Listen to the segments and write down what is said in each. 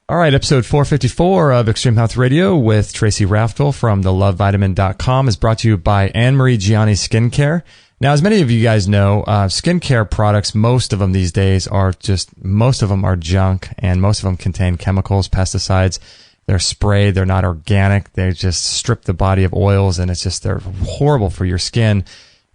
All right, episode 454 of Extreme Health Radio with Tracy Raftl from thelovevitamin.com is brought to you by Anne-Marie Gianni Skincare. Now, as many of you guys know, skincare products, most of them these days most of them are junk, and most of them contain chemicals, pesticides. They're sprayed, they're not organic, they just strip the body of oils, and they're horrible for your skin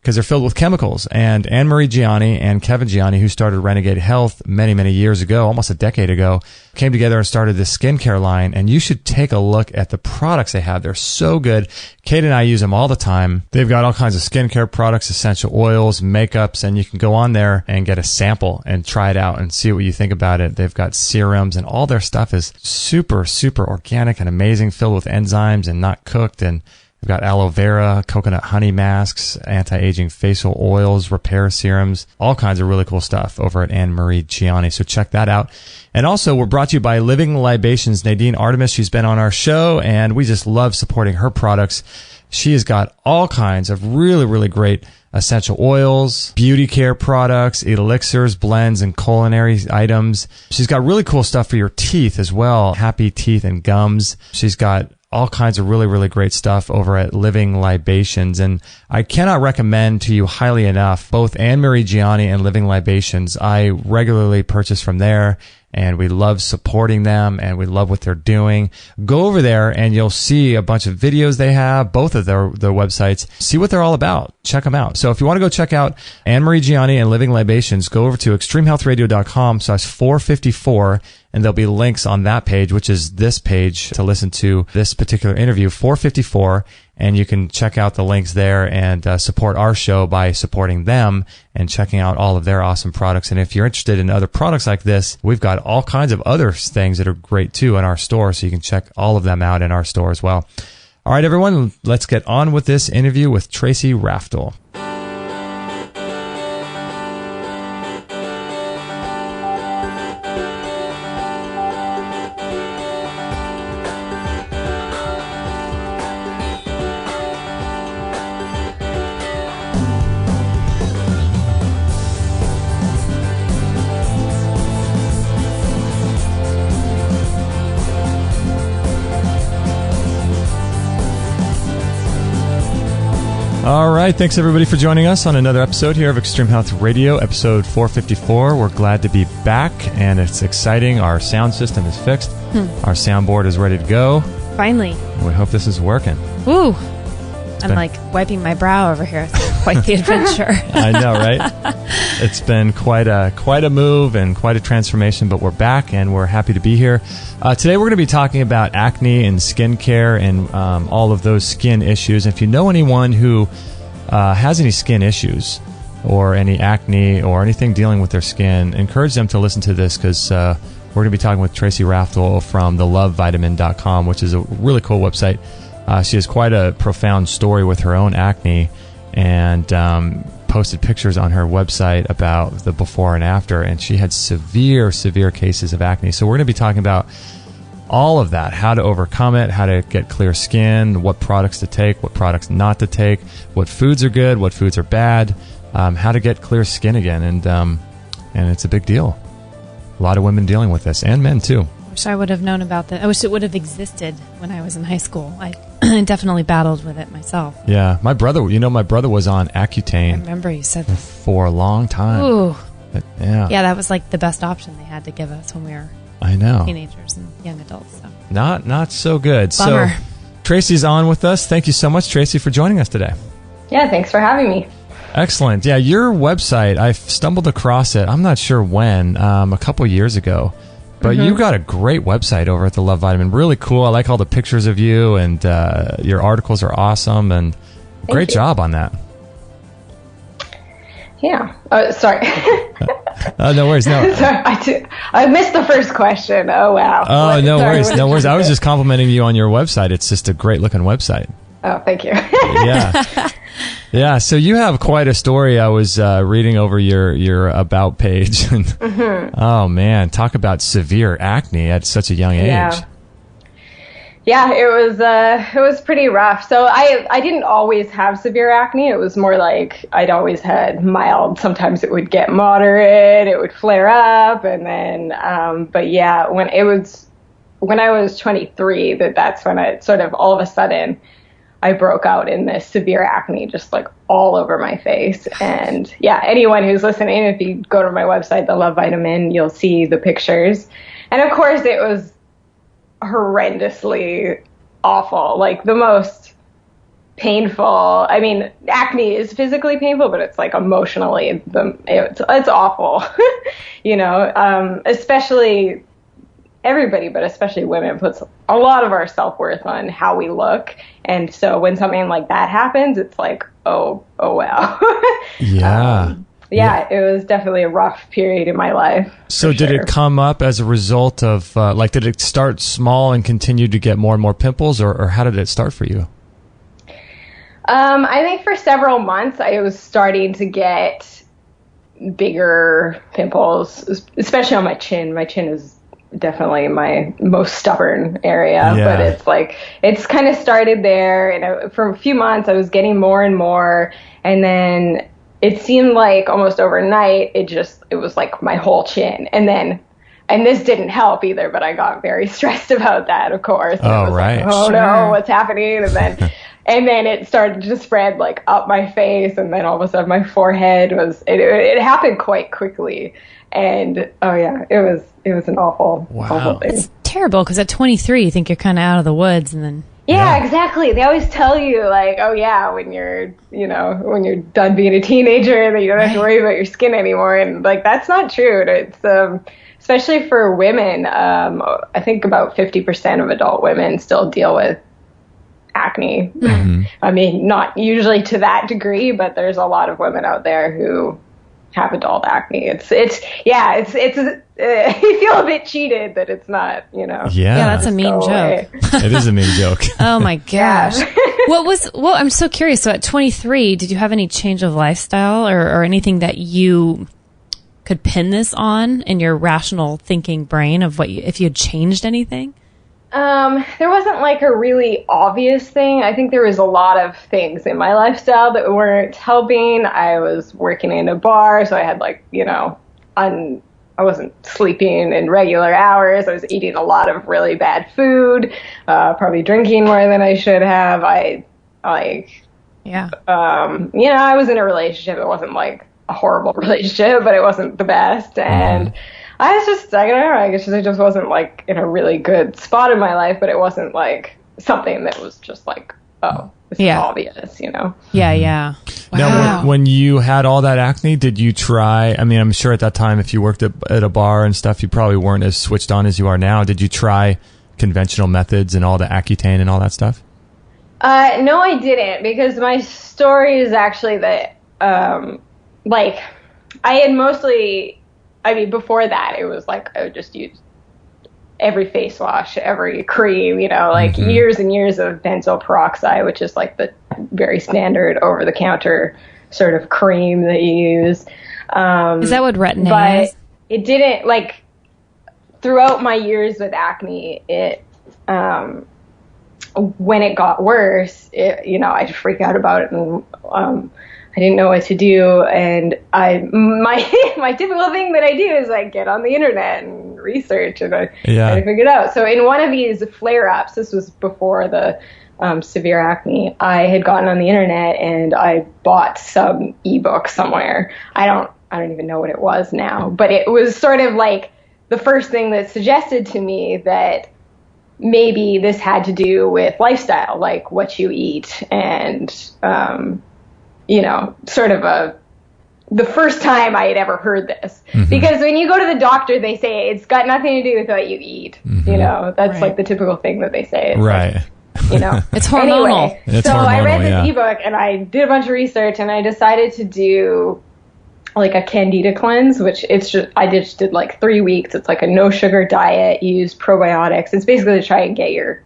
because they're filled with chemicals. And Anne-Marie Gianni and Kevin Gianni, who started Renegade Health many, many years ago, almost a decade ago, came together and started this skincare line. And you should take a look at the products they have. They're so good. Kate and I use them all the time. They've got all kinds of skincare products, essential oils, makeups, and you can go on there and get a sample and try it out and see what you think about it. They've got serums, and all their stuff is super, super organic and amazing, filled with enzymes and not cooked. And we've got aloe vera, coconut honey masks, anti-aging facial oils, repair serums, all kinds of really cool stuff over at Anne-Marie Gianni. So check that out. And also, we're brought to you by Living Libations. Nadine Artemis, she's been on our show, and we just love supporting her products. She has got all kinds of really, really great essential oils, beauty care products, elixirs, blends, and culinary items. She's got really cool stuff for your teeth as well, happy teeth and gums. She's got all kinds of really, really great stuff over at Living Libations. And I cannot recommend to you highly enough both Anne-Marie Gianni and Living Libations. I regularly purchase from there, and we love supporting them, and we love what they're doing. Go over there and you'll see a bunch of videos they have, both of their websites. See what they're all about. Check them out. So if you want to go check out Anne-Marie Gianni and Living Libations, go over to extremehealthradio.com/454, and there'll be links on that page, which is this page, to listen to this particular interview, 454. And you can check out the links there and support our show by supporting them and checking out all of their awesome products. And if you're interested in other products like this, we've got all kinds of other things that are great too in our store, so you can check all of them out in our store as well. All right, everyone, let's get on with this interview with Tracy Raftl. All right. Thanks, everybody, for joining us on another episode here of Extreme Health Radio, episode 454. We're glad to be back, and it's exciting. Our sound system is fixed. Our soundboard is ready to go. Finally. We hope this is working. Woo. I'm like wiping my brow over here. It's quite the adventure. I know, right? It's been quite a move and quite a transformation, but we're back and we're happy to be here. Today we're going to be talking about acne and skincare and all of those skin issues. If you know anyone who has any skin issues or any acne or anything dealing with their skin, encourage them to listen to this, because we're going to be talking with Tracy Raftl from thelovevitamin.com, which is a really cool website. She has quite a profound story with her own acne, and posted pictures on her website about the before and after, and she had severe, severe cases of acne. So we're going to be talking about all of that, how to overcome it, how to get clear skin, what products to take, what products not to take, what foods are good, what foods are bad, how to get clear skin again, and it's a big deal. A lot of women dealing with this, and men too. I wish I would have known about that. I wish it would have existed when I was in high school. I definitely battled with it myself. Yeah, my brother was on Accutane. I remember you said that. For a long time. Ooh. But, yeah, that was like the best option they had to give us when we were teenagers and young adults. So. Not so good. Bummer. So Tracy's on with us. Thank you so much, Tracy, for joining us today. Yeah, thanks for having me. Excellent. Yeah, your website, I stumbled across it, I'm not sure when, a couple years ago. But you've got a great website over at The Love Vitamin. Really cool. I like all the pictures of you, and your articles are awesome, and great job on that. Yeah. Sorry. No worries. No. Sorry, I missed the first question. Oh, wow. Oh, no worries. No worries. I was just complimenting you on your website. It's just a great looking website. Oh, thank you. Yeah. Yeah, so you have quite a story. I was reading over your About page. And, oh, man, talk about severe acne at such a young age. Yeah, it was pretty rough. So I didn't always have severe acne. It was more like I'd always had mild. Sometimes it would get moderate. It would flare up. And then, but yeah, when it was when I was 23 that's when I sort of all of a sudden I broke out in this severe acne, just like all over my face. And yeah, anyone who's listening, if you go to my website, The Love Vitamin, you'll see the pictures. And of course it was horrendously awful, like the most painful. I mean, acne is physically painful, but it's like emotionally, it's awful, you know, especially everybody, but especially women, puts a lot of our self-worth on how we look. And so when something like that happens, it's like, oh wow. Yeah. It was definitely a rough period in my life. So did it come up as a result of, did it start small and continue to get more and more pimples, or how did it start for you? I think for several months I was starting to get bigger pimples, especially on my chin. My chin is definitely my most stubborn area, but it's kind of started there. And for a few months I was getting more and more, and then it seemed like almost overnight it was like my whole chin. And this didn't help either, but I got very stressed about that, of course. Oh, right. Like, no, what's happening? And then it started to spread like up my face, and then all of a sudden my forehead it happened quite quickly. And it was an awful thing. It's terrible because at 23 you think you're kind of out of the woods, and then exactly. They always tell you like, oh yeah, when you're done being a teenager, that you don't have to worry about your skin anymore, and like that's not true. It's especially for women. I think about 50% of adult women still deal with acne. Mm-hmm. I mean, not usually to that degree, but there's a lot of women out there who have adult acne. It's you feel a bit cheated that it's not, you know. Yeah, that's a mean joke. It is a mean joke. Oh my gosh. I'm so curious. So at 23, did you have any change of lifestyle or anything that you could pin this on in your rational thinking brain of if you had changed anything? There wasn't like a really obvious thing. I think there was a lot of things in my lifestyle that weren't helping. I was working in a bar, so I had like, you know, I wasn't sleeping in regular hours. I was eating a lot of really bad food, probably drinking more than I should have. I was in a relationship. It wasn't like a horrible relationship, but it wasn't the best. And I don't know, I guess I just wasn't like in a really good spot in my life, but it wasn't like something that was just like, oh, this is obvious, you know? Yeah. Wow. Now, when you had all that acne, did you try, I mean, I'm sure at that time, if you worked at a bar and stuff, you probably weren't as switched on as you are now. Did you try conventional methods and all the Accutane and all that stuff? No, I didn't, because my story is actually that, I had mostly, before that, it was like I would just use every face wash, every cream, you know, like years and years of benzoyl peroxide, which is like the very standard over-the-counter sort of cream that you use. Is that what Retin-A is? It didn't, like, throughout my years with acne, when it got worse, I'd freak out about it, and I didn't know what to do, and my typical thing that I do is I get on the internet and research, and I try to figure it out. So in one of these flare-ups, this was before the severe acne, I had gotten on the internet and I bought some ebook somewhere. I don't even know what it was now, but it was sort of like the first thing that suggested to me that maybe this had to do with lifestyle, like what you eat, and sort of the first time I had ever heard this. Because when you go to the doctor, they say it's got nothing to do with what you eat. You know, that's like the typical thing that they say. It's right. Like, you know, it's hormonal. Anyway, I read this ebook and I did a bunch of research, and I decided to do like a candida cleanse, which I just did like 3 weeks. It's like a no sugar diet, use probiotics. It's basically to try and get your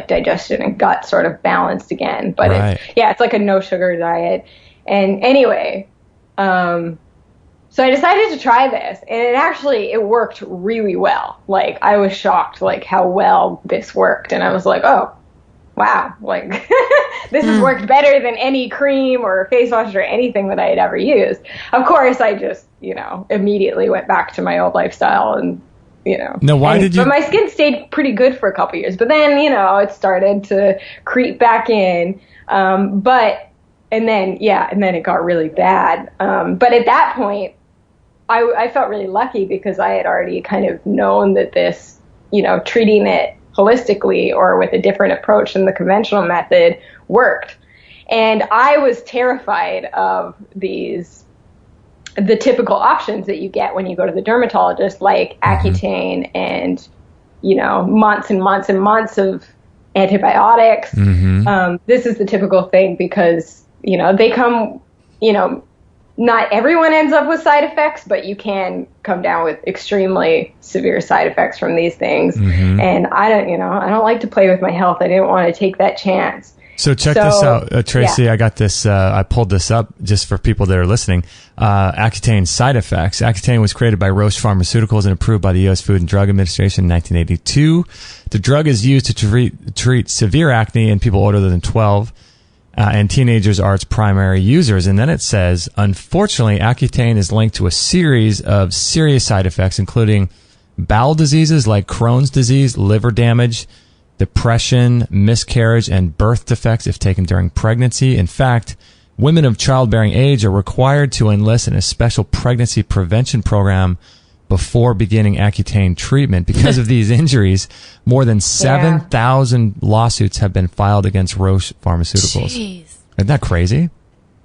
digestion and gut sort of balanced again. But it's like a no sugar diet. And anyway, so I decided to try this, and it worked really well. Like, I was shocked like how well this worked, and I was like, oh wow, like this has worked better than any cream or face wash or anything that I had ever used. Of course, I just, immediately went back to my old lifestyle and No, why did you? But my skin stayed pretty good for a couple years. But then, it started to creep back in. And then it got really bad. But at that point, I felt really lucky because I had already kind of known that this, treating it holistically or with a different approach than the conventional method worked. And I was terrified of the typical options that you get when you go to the dermatologist, like Accutane and, months and months and months of antibiotics. This is the typical thing because, they come, not everyone ends up with side effects, but you can come down with extremely severe side effects from these things. And I don't like to play with my health. I didn't want to take that chance. So check this out, Tracy. Yeah. I got this. I pulled this up just for people that are listening. Accutane side effects. Accutane was created by Roche Pharmaceuticals and approved by the U.S. Food and Drug Administration in 1982. The drug is used to treat severe acne in people older than 12. And teenagers are its primary users. And then it says, unfortunately, Accutane is linked to a series of serious side effects, including bowel diseases like Crohn's disease, liver damage, depression, miscarriage, and birth defects if taken during pregnancy. In fact, women of childbearing age are required to enlist in a special pregnancy prevention program before beginning Accutane treatment. Because of these injuries, more than 7,000 lawsuits have been filed against Roche Pharmaceuticals. Jeez. Isn't that crazy?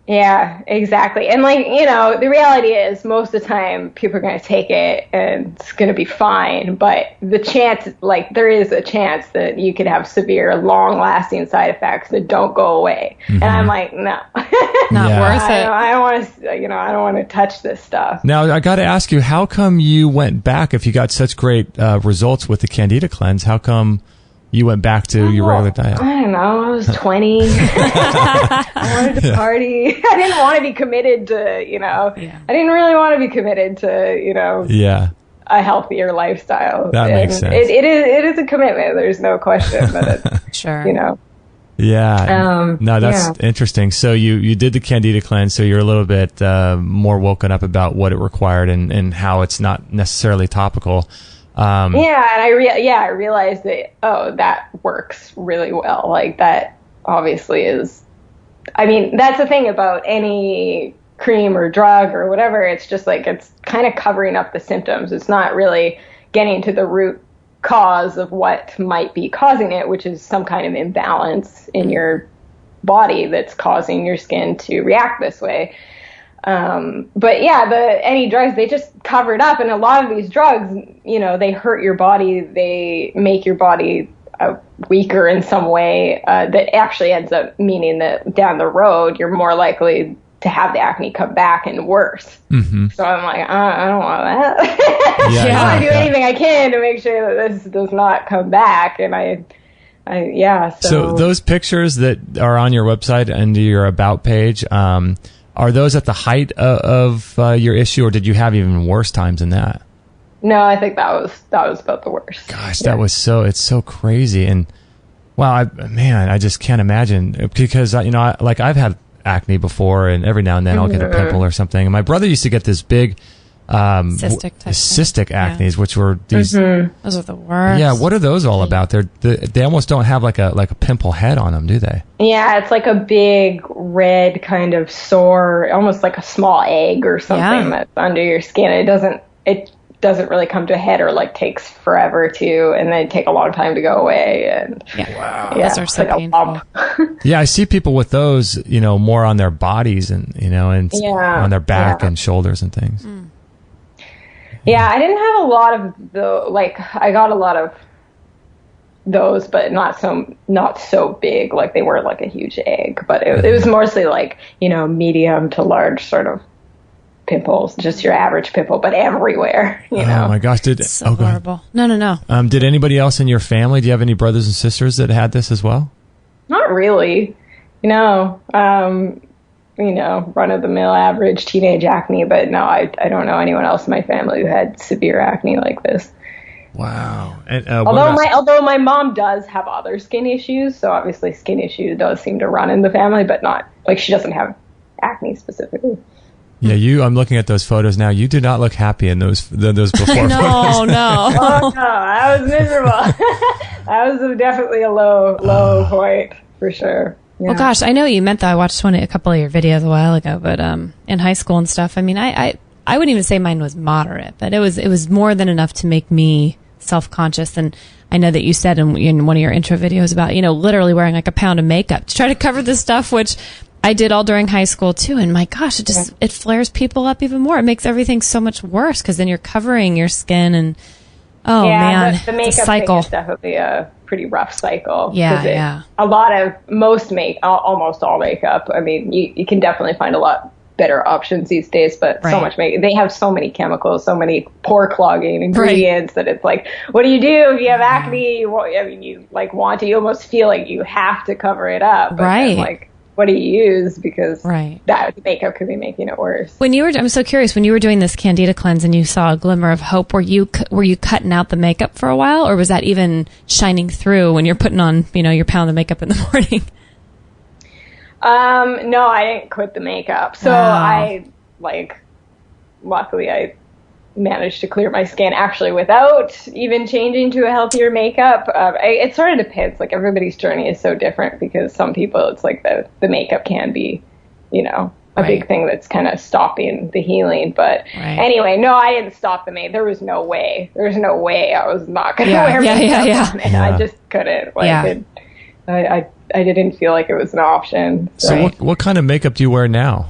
Yeah, exactly. And the reality is most of the time people are going to take it and it's going to be fine. But the chance, there is a chance that you could have severe, long-lasting side effects that don't go away. And I'm like, no. Not worth it. I don't want to, I don't want to touch this stuff. Now, I got to ask you, how come you went back if you got such great results with the Candida cleanse? How come you went back to your regular diet? I don't know. I was 20. I wanted to party. I didn't want to be committed to, I didn't really want to be committed to, a healthier lifestyle. That makes sense. It is a commitment. There's no question. But it's, sure. Yeah. No, that's interesting. So you did the Candida cleanse, so you're a little bit more woken up about what it required and how it's not necessarily topical. And I realized that, that works really well. That obviously is, that's the thing about any cream or drug or whatever. It's just it's kind of covering up the symptoms. It's not really getting to the root cause of what might be causing it, which is some kind of imbalance in your body that's causing your skin to react this way. Any drugs, they just cover it up. And a lot of these drugs, they hurt your body. They make your body weaker in some way, that actually ends up meaning that down the road, you're more likely to have the acne come back and worse. So I'm like, I don't want that. I want to do anything I can to make sure that this does not come back. And So those pictures that are on your website and your about page, are those at the height of your issue, or did you have even worse times than that? No, I think that was about the worst. Gosh, it's so crazy. And wow, I just can't imagine, because I've had acne before, and every now and then I'll get a pimple or something. And my brother used to get this big cystic acne, which were these. Those are the worst. Yeah, what are those all about? They almost don't have like a pimple head on them, do they? Yeah, it's like a big red kind of sore, almost like a small egg or something that's under your skin. It doesn't really come to a head, or takes forever to, and then take a long time to go away. And those are so painful. Yeah, I see people with those, more on their bodies and on their back and shoulders and things. Yeah, I didn't have a lot of I got a lot of those, but not so big. They weren't like a huge egg, but it was mostly medium to large sort of pimples, just your average pimple, but everywhere, Oh my gosh, so horrible. No. Did anybody else in your family, do you have any brothers and sisters that had this as well? Not really. Run-of-the-mill average teenage acne, but no, I don't know anyone else in my family who had severe acne like this. Wow. And, although my mom does have other skin issues, so obviously skin issue does seem to run in the family, but not, she doesn't have acne specifically. Yeah, I'm looking at those photos now. You do not look happy in those before photos. No. Oh no, I was miserable. That was definitely a low point for sure. Yeah. Well, gosh, I know you meant that. I watched a couple of your videos a while ago, but in high school and stuff. I mean, I wouldn't even say mine was moderate, but it was more than enough to make me self-conscious. And I know that you said in one of your intro videos about, literally wearing like a pound of makeup to try to cover this stuff, which I did all during high school too. And my gosh, it flares people up even more. It makes everything so much worse because then you're covering your skin and, man, the makeup cycle. thing is definitely a pretty rough cycle. Yeah. Almost all makeup. I mean, you can definitely find a lot better options these days, but so much makeup. They have so many chemicals, so many pore clogging ingredients that it's like, what do you do if you have acne? You almost feel like you have to cover it up. But then, like, what do you use? Because that makeup could be making it worse. I'm so curious, when you were doing this Candida cleanse and you saw a glimmer of hope, were you cutting out the makeup for a while, or was that even shining through when you're putting on, your pound of makeup in the morning? No, I didn't quit the makeup. So luckily I managed to clear my skin actually without even changing to a healthier makeup. It sort of depends. Like, everybody's journey is so different, because some people it's like the makeup can be, a big thing that's kind of stopping the healing. But anyway, no, I didn't stop the makeup. There was no way. I was not going to wear makeup on it. I just couldn't. I didn't feel like it was an option. So what kind of makeup do you wear now?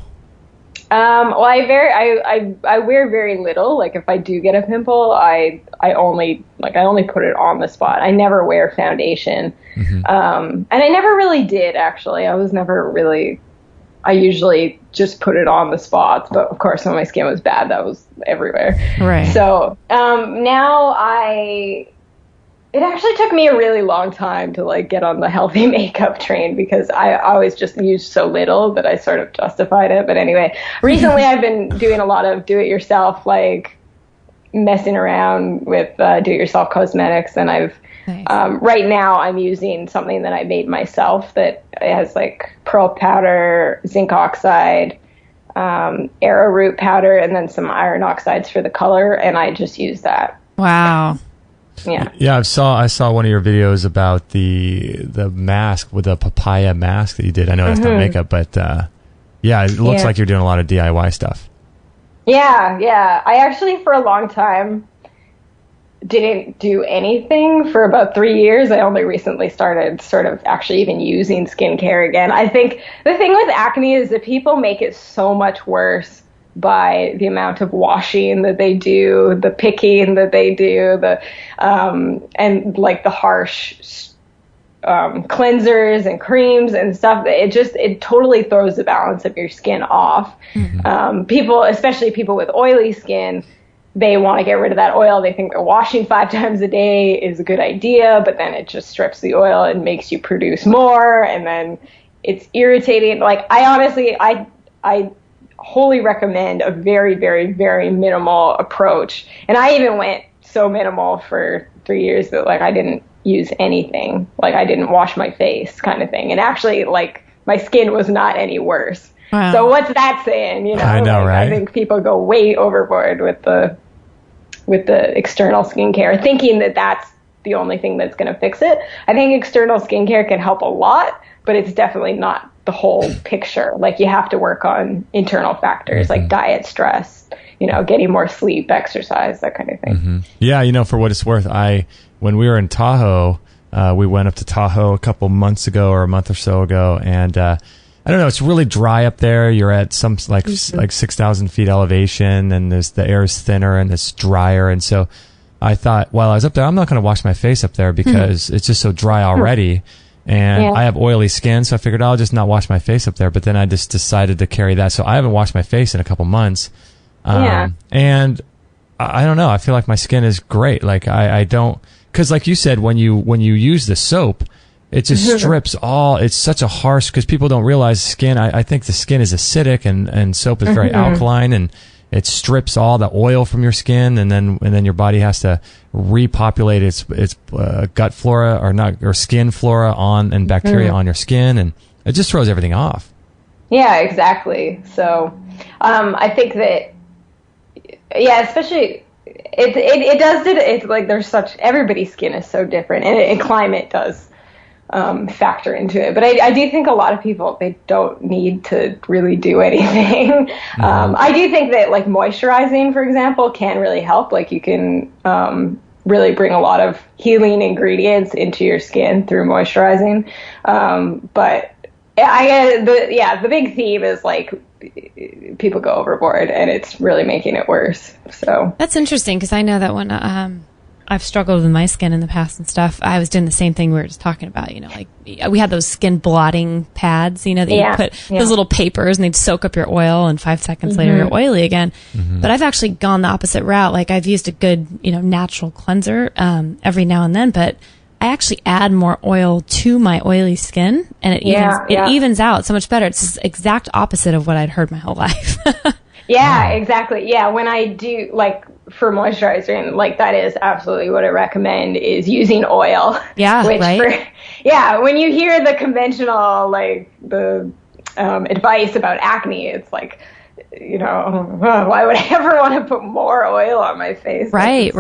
Well, I wear very little. Like, if I do get a pimple, I only put it on the spot. I never wear foundation. Mm-hmm. And I never really did, actually. I usually just put it on the spots, but of course when my skin was bad, that was everywhere. Right. So, now it actually took me a really long time to get on the healthy makeup train, because I always just used so little that I sort of justified it. But anyway, recently I've been doing a lot of do-it-yourself, messing around with do-it-yourself cosmetics, and I've right now I'm using something that I made myself that has pearl powder, zinc oxide, arrowroot powder, and then some iron oxides for the color, and I just use that. Wow. Yeah, I saw one of your videos about the mask, with the papaya mask that you did. I know that's not makeup, but it looks like you're doing a lot of DIY stuff. Yeah. I actually, for a long time, didn't do anything for about 3 years. I only recently started sort of actually even using skincare again. I think the thing with acne is that people make it so much worse by the amount of washing that they do, the picking that they do, the harsh cleansers and creams and stuff. It totally throws the balance of your skin off. Mm-hmm. Especially people with oily skin, they want to get rid of that oil. They think that washing 5 times a day is a good idea, but then it just strips the oil and makes you produce more, and then it's irritating. I wholly recommend a very, very, very minimal approach. And I even went so minimal for 3 years that I didn't use anything. I didn't wash my face, kind of thing. And actually, my skin was not any worse. Wow. So what's that saying? I know, right? I think people go way overboard with the external skincare, thinking that that's the only thing that's going to fix it. I think external skincare can help a lot, but it's definitely not the whole picture. You have to work on internal factors like diet, stress, getting more sleep, exercise, that kind of thing. Mm-hmm. Yeah, for what it's worth, when we were in Tahoe, we went up to Tahoe a couple months ago or a month or so ago, and I don't know, it's really dry up there. You're at some 6,000 feet elevation, and the air is thinner and it's drier, and so I thought while I was up there, I'm not going to wash my face up there because it's just so dry already. And I have oily skin, so I figured I'll just not wash my face up there. But then I just decided to carry that. So I haven't washed my face in a couple months. And I don't know. I feel like my skin is great. I don't, because like you said, when you use the soap, it just strips all. It's such a harsh, because people don't realize skin. I think the skin is acidic, and soap is very alkaline, and it strips all the oil from your skin, and then your body has to repopulate its gut flora or skin flora and bacteria on your skin, and it just throws everything off. Yeah, exactly. So I think that, yeah, especially it's like there's everybody's skin is so different, and climate does factor into it. But I do think a lot of people, they don't need to really do anything. Mm-hmm. I do think that like moisturizing, for example, can really help. Like you can really bring a lot of healing ingredients into your skin through moisturizing. But the big theme is like people go overboard, and it's really making it worse. So that's interesting, because I know that when I've struggled with my skin in the past and stuff, I was doing the same thing we were just talking about. Like we had those skin blotting pads, that you put those little papers, and they'd soak up your oil, and 5 seconds later you're oily again. Mm-hmm. But I've actually gone the opposite route. Like I've used a good, natural cleanser every now and then, but I actually add more oil to my oily skin, and it evens out so much better. It's the exact opposite of what I'd heard my whole life. Yeah, exactly. Yeah, when I do, like, for moisturizing, like, that is absolutely what I recommend, is using oil. Yeah, right? When you hear the conventional, like, the advice about acne, it's like, why would I ever want to put more oil on my face? Right.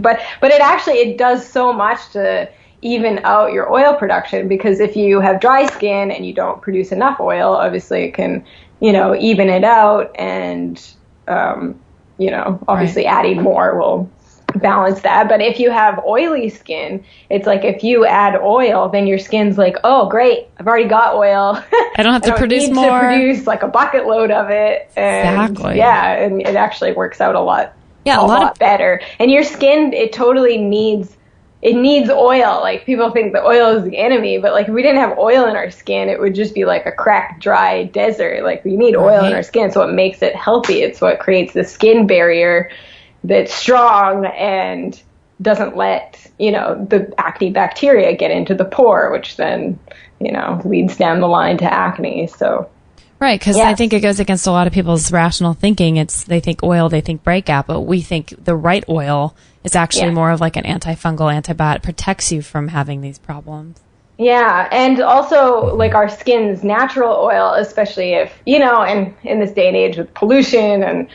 But it does so much to even out your oil production, because if you have dry skin and you don't produce enough oil, obviously it can, even it out, and, obviously adding more will balance that. But if you have oily skin, it's like if you add oil, then your skin's like, oh, great, I've already got oil. I don't have to produce more. To produce like a bucket load of it. And, exactly. Yeah, and it actually works out a lot better. And your skin, it totally needs oil. Like, people think that oil is the enemy, but like if we didn't have oil in our skin, it would just be like a cracked, dry desert. Like, we need oil in our skin, so it makes it healthy. It's what creates the skin barrier that's strong and doesn't let, the acne bacteria get into the pore, which then, leads down the line to acne. So right, because I think it goes against a lot of people's rational thinking. They think oil, they think breakout, but we think the right oil is actually more of like an antifungal antibiotic, protects you from having these problems. Yeah, and also like our skin's natural oil, especially if, and in this day and age with pollution and,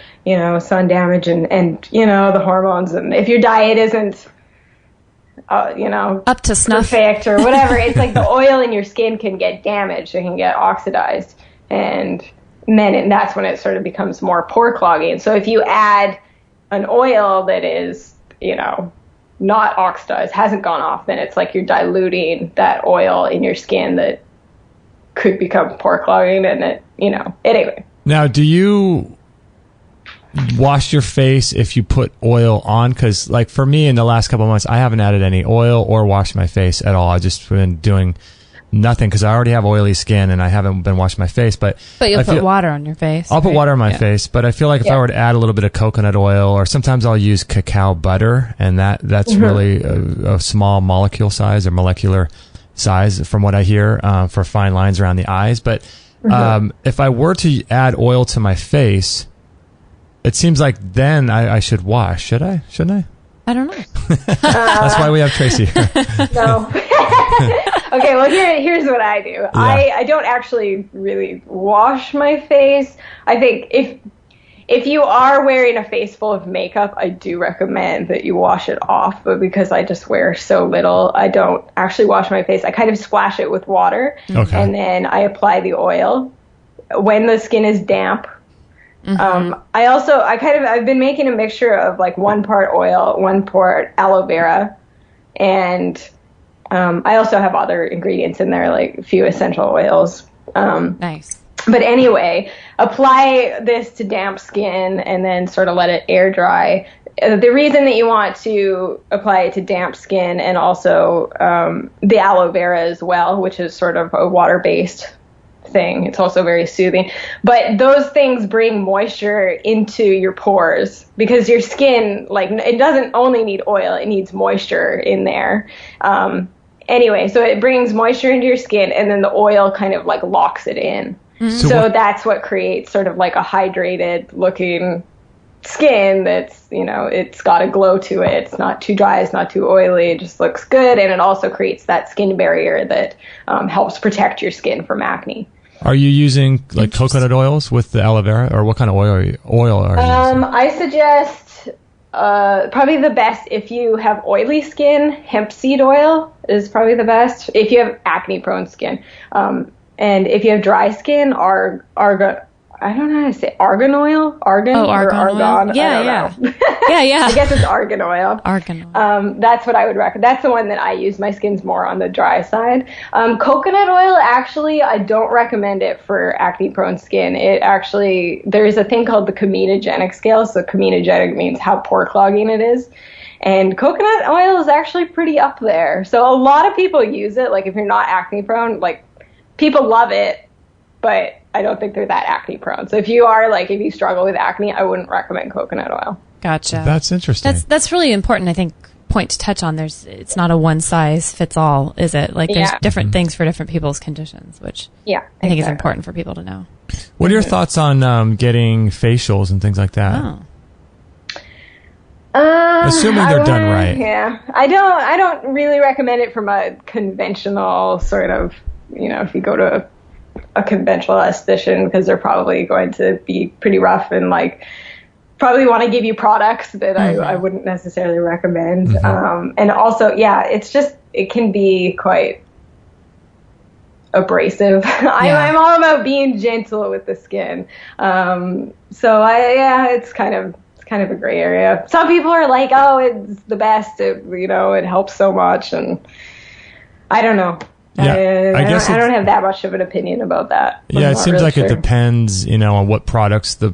sun damage and the hormones, and if your diet isn't, up to snuff, perfect or whatever, it's like the oil in your skin can get damaged, it can get oxidized. And then that's when it sort of becomes more pore clogging. So if you add an oil that is, not oxidized, hasn't gone off, then it's like you're diluting that oil in your skin that could become pore clogging, and it, anyway. Now, do you wash your face if you put oil on? Because, like, for me in the last couple of months, I haven't added any oil or washed my face at all. I've just been doing nothing because I already have oily skin and I haven't been washing my face. But you'll put water on your face. I'll put water on my face, but I feel like if I were to add a little bit of coconut oil, or sometimes I'll use cacao butter, and that's really a small molecule size or molecular size from what I hear for fine lines around the eyes. But if I were to add oil to my face, it seems like then I should wash. Shouldn't I? I don't know. That's why we have Tracy here. No. Okay, well, here's what I do. Yeah. I don't actually really wash my face. I think if you are wearing a face full of makeup, I do recommend that you wash it off. But because I just wear so little, I don't actually wash my face. I kind of splash it with water, and then I apply the oil when the skin is damp. I've been making a mixture of like 1 part oil, 1 part aloe vera, and I also have other ingredients in there, like a few essential oils. Nice. But anyway, apply this to damp skin and then sort of let it air dry. The reason that you want to apply it to damp skin, and also the aloe vera as well, which is sort of a water-based thing. It's also very soothing. But those things bring moisture into your pores, because your skin, like, it doesn't only need oil, it needs moisture in there. Anyway, so it brings moisture into your skin, and then the oil kind of like locks it in. Mm-hmm. So that's what creates sort of like a hydrated looking skin that's, it's got a glow to it. It's not too dry, it's not too oily, it just looks good. And it also creates that skin barrier that helps protect your skin from acne. Are you using like coconut oils with the aloe vera, or what kind of oil are you using? I suggest probably the best if you have oily skin, hemp seed oil is probably the best. If you have acne prone skin, and if you have dry skin, I don't know how to say argan oil. Argan or argan. Yeah. Yeah. I guess it's argan oil. Argan oil. That's what I would recommend. That's the one that I use. My skin's more on the dry side. Coconut oil, actually, I don't recommend it for acne-prone skin. There's a thing called the comedogenic scale. So comedogenic means how pore clogging it is. And coconut oil is actually pretty up there. So a lot of people use it. Like if you're not acne-prone, like people love it, but I don't think they're that acne prone. So if you struggle with acne, I wouldn't recommend coconut oil. Gotcha. That's interesting. That's really important, I think, point to touch on. It's not a one size fits all, is it? Like there's different things for different people's conditions, which I think is important for people to know. What are your thoughts on getting facials and things like that? Assuming they're done right. Yeah. I don't really recommend it from a conventional sort of, if you go to a conventional esthetician, because they're probably going to be pretty rough and like probably want to give you products that I wouldn't necessarily recommend. And also, it can be quite abrasive. I'm all about being gentle with the skin. It's kind of a gray area. Some people are like, oh, it's the best. It helps so much. And I don't know. Yeah, I don't have that much of an opinion about that. Yeah, it seems really like it depends, on what products the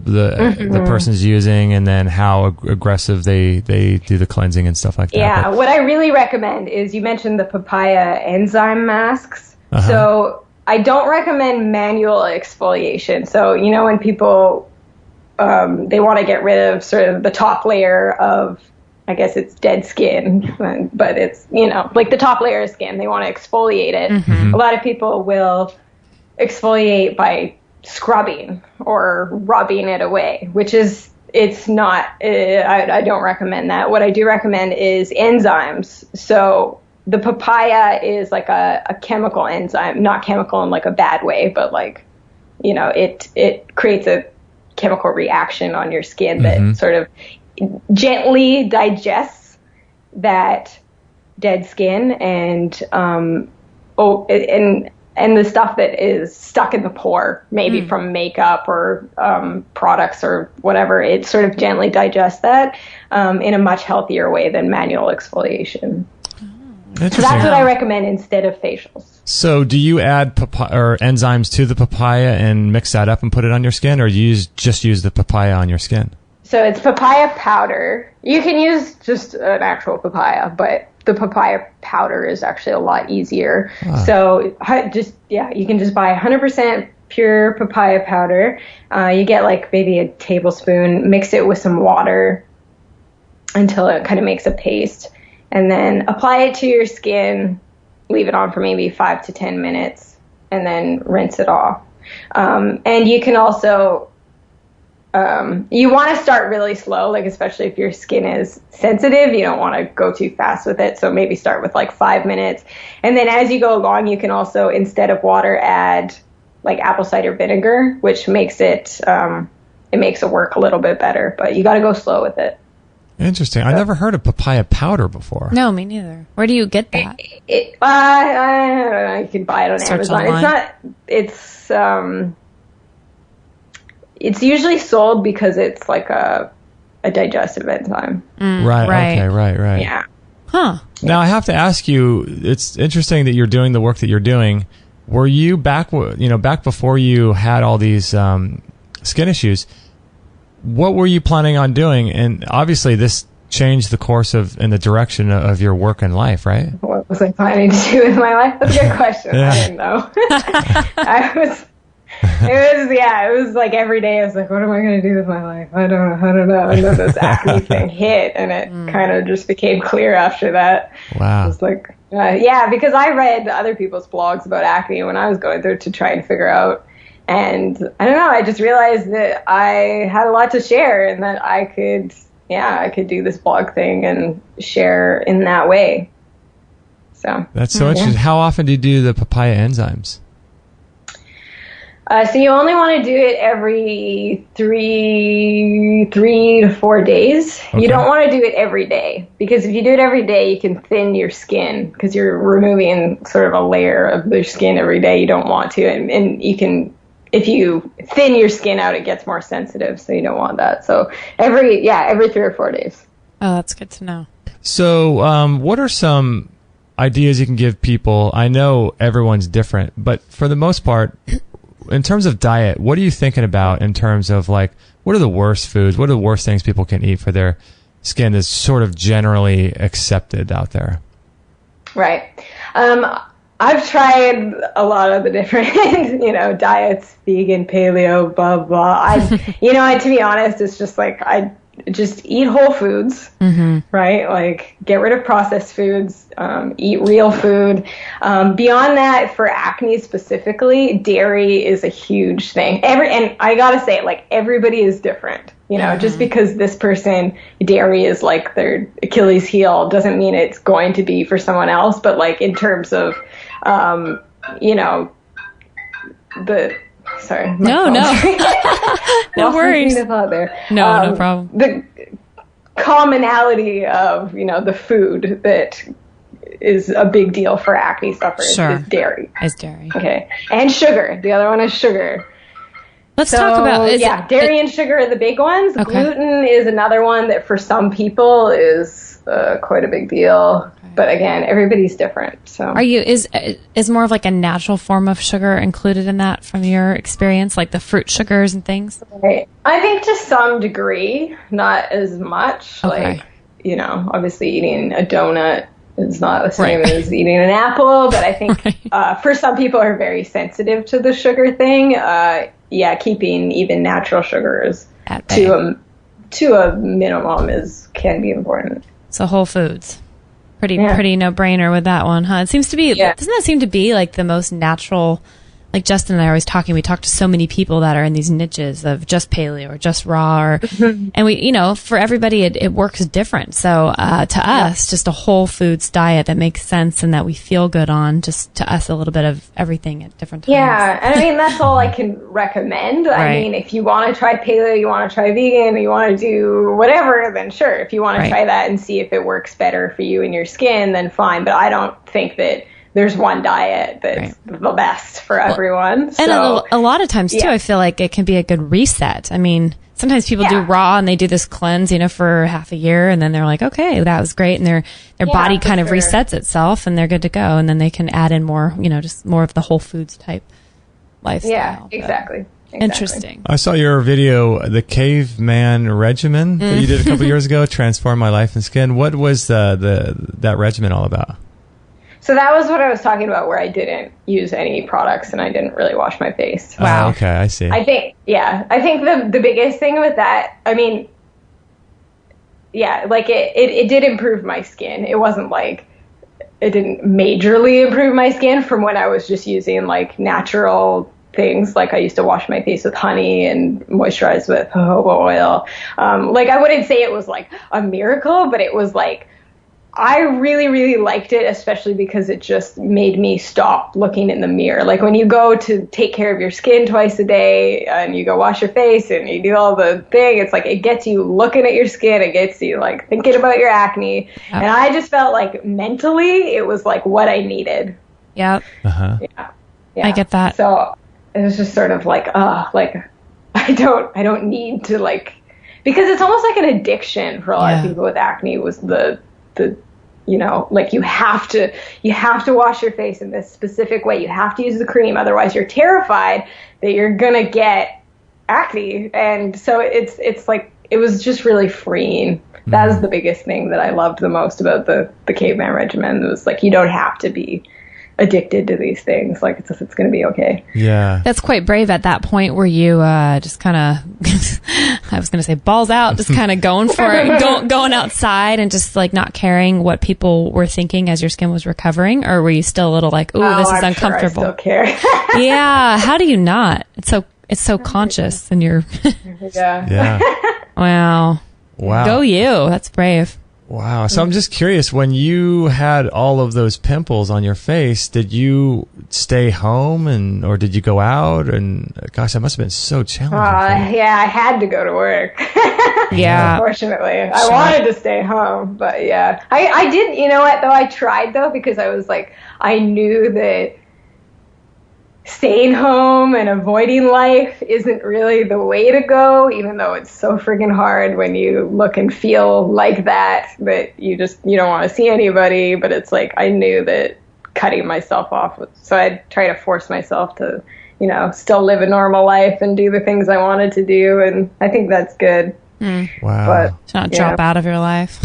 person's using, and then how aggressive they do the cleansing and stuff like that. Yeah, what I really recommend is, you mentioned the papaya enzyme masks. So I don't recommend manual exfoliation. So, when people, they want to get rid of sort of the top layer of, I guess it's dead skin, but it's, like the top layer of skin. They want to exfoliate it. A lot of people will exfoliate by scrubbing or rubbing it away, which is, it's not, I don't recommend that. What I do recommend is enzymes. So the papaya is like a chemical enzyme, not chemical in like a bad way, but like, it creates a chemical reaction on your skin that sort of gently digests that dead skin and the stuff that is stuck in the pore, maybe from makeup or products or whatever. It sort of gently digests that in a much healthier way than manual exfoliation. So that's what I recommend instead of facials. So do you add enzymes to the papaya and mix that up and put it on your skin, or just use the papaya on your skin? So it's papaya powder. You can use just an actual papaya, but the papaya powder is actually a lot easier. So you can just buy 100% pure papaya powder. You get like maybe a tablespoon, mix it with some water until it kind of makes a paste, and then apply it to your skin, leave it on for maybe 5 to 10 minutes, and then rinse it off. And you can also, you want to start really slow, like especially if your skin is sensitive, you don't want to go too fast with it. So maybe start with like 5 minutes. And then as you go along, you can also, instead of water, add like apple cider vinegar, which makes it work a little bit better, but you got to go slow with it. Interesting. I never heard of papaya powder before. No, me neither. Where do you get that? I don't know. You can buy it on Amazon. Online. It's usually sold because it's like a digestive enzyme. Right. Okay. Right. Yeah. Huh. Now I have to ask you. It's interesting that you're doing the work that you're doing. Were you back before you had all these skin issues? What were you planning on doing? And obviously, this changed the course and the direction of your work and life, right? What was I planning to do with my life? That's a good question. I didn't know. It was like every day I was like, what am I going to do with my life? I don't know. And then this acne thing hit, and it kind of just became clear after that. Wow. It was like, because I read other people's blogs about acne when I was going through to try and figure out. And I don't know, I just realized that I had a lot to share, and that I could do this blog thing and share in that way. So that's so interesting. How often do you do the papaya enzymes? So you only want to do it every three to 4 days. Okay. You don't want to do it every day, because if you do it every day, you can thin your skin, because you're removing sort of a layer of your skin every day. You don't want to, and you can, if you thin your skin out, it gets more sensitive, so you don't want that. So every 3 or 4 days. Oh, that's good to know. So what are some ideas you can give people? I know everyone's different, but for the most part, in terms of diet, what are you thinking about in terms of like, what are the worst foods? What are the worst things people can eat for their skin that's sort of generally accepted out there? Right. I've tried a lot of the different, diets, vegan, paleo, blah, blah. To be honest, it's just like, I just eat whole foods, right? Like, get rid of processed foods, eat real food. Beyond that, for acne specifically, dairy is a huge thing. And I gotta say, like, everybody is different. Just because this person, dairy is like their Achilles heel, doesn't mean it's going to be for someone else. But like, in terms of, Sorry. No. No worries. No problem. The commonality of, the food that is a big deal for acne sufferers is dairy. Okay. And sugar. The other one is sugar. Let's talk about dairy and sugar are the big ones. Okay. Gluten is another one that for some people is quite a big deal. Okay. But again, everybody's different. So is more of like a natural form of sugar included in that from your experience, like the fruit sugars and things? Right. I think to some degree, not as much. Okay. Like, obviously eating a donut is not the same as eating an apple, but I think for some people who are very sensitive to the sugar thing, keeping even natural sugars to a minimum can be important. So whole foods. Pretty no-brainer with that one, huh? It seems to be, doesn't that seem to be like the most natural, like Justin and I are always talking, we talk to so many people that are in these niches of just paleo or just raw, and we, for everybody it works different. So to us, just a whole foods diet that makes sense and that we feel good on, just to us a little bit of everything at different times. Yeah, and I mean, that's all I can recommend. Right. I mean, if you want to try paleo, you want to try vegan, you want to do whatever, then sure. If you want to try that and see if it works better for you and your skin, then fine. But I don't think that there's one diet that's the best for everyone. And a lot of times, too, I feel like it can be a good reset. I mean, sometimes people do raw and they do this cleanse, for half a year, and then they're like, okay, that was great. And their body kind of resets itself and they're good to go. And then they can add in more, just more of the whole foods type lifestyle. Yeah, exactly. Interesting. I saw your video, the caveman regimen that you did a couple years ago, Transform My Life and Skin. What was that regimen all about? So that was what I was talking about, where I didn't use any products and I didn't really wash my face. Wow. Okay, I see. I think the biggest thing with that, I mean, like it did improve my skin. It wasn't like it didn't majorly improve my skin from when I was just using like natural things. Like I used to wash my face with honey and moisturize with jojoba oil. Like I wouldn't say it was like a miracle, but it was like, I really, really liked it, especially because it just made me stop looking in the mirror. Like when you go to take care of your skin twice a day and you go wash your face and you do all the thing, it's like it gets you looking at your skin. It gets you like thinking about your acne. Yep. And I just felt like mentally it was like what I needed. Yep. Uh-huh. Yeah. I get that. So it was just sort of like, like I don't need to like, because it's almost like an addiction for a lot of people with acne was the like you have to wash your face in this specific way. You have to use the cream. Otherwise you're terrified that you're going to get acne. And so it's like, it was just really freeing. That was the biggest thing that I loved the most about the caveman regimen. It was like, you don't have to be addicted to these things. Like it's going to be okay. Yeah. That's quite brave at that point where you just kind of, I was going to say balls out, just kind of going for it, going outside and just like not caring what people were thinking as your skin was recovering? Or were you still a little like, ooh, this is uncomfortable? Sure I still care. Yeah. How do you not? It's so conscious and you're Yeah. Yeah. Wow. Go you. That's brave. Wow. So I'm just curious, when you had all of those pimples on your face, did you stay home or did you go out? And gosh, that must have been so challenging. Yeah, I had to go to work. Yeah. Unfortunately. I wanted to stay home, but yeah. I did, you know what, though? I tried, though, because I was like, I knew that staying home and avoiding life isn't really the way to go, even though it's so friggin' hard when you look and feel like that you don't want to see anybody. But it's like, I knew that cutting myself off, so I'd try to force myself to, still live a normal life and do the things I wanted to do. And I think that's good. Wow. But, to not drop out of your life.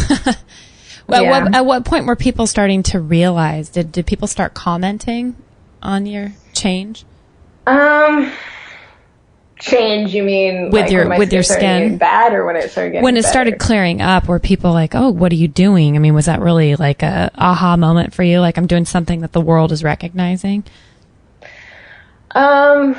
At what point were people starting to realize? Did people start commenting on your change? Change, you mean with your skin bad, or when it started getting when it better? started clearing up? Were people like, "Oh, what are you doing?" I mean, was that really like a aha moment for you? Like, I'm doing something that the world is recognizing. I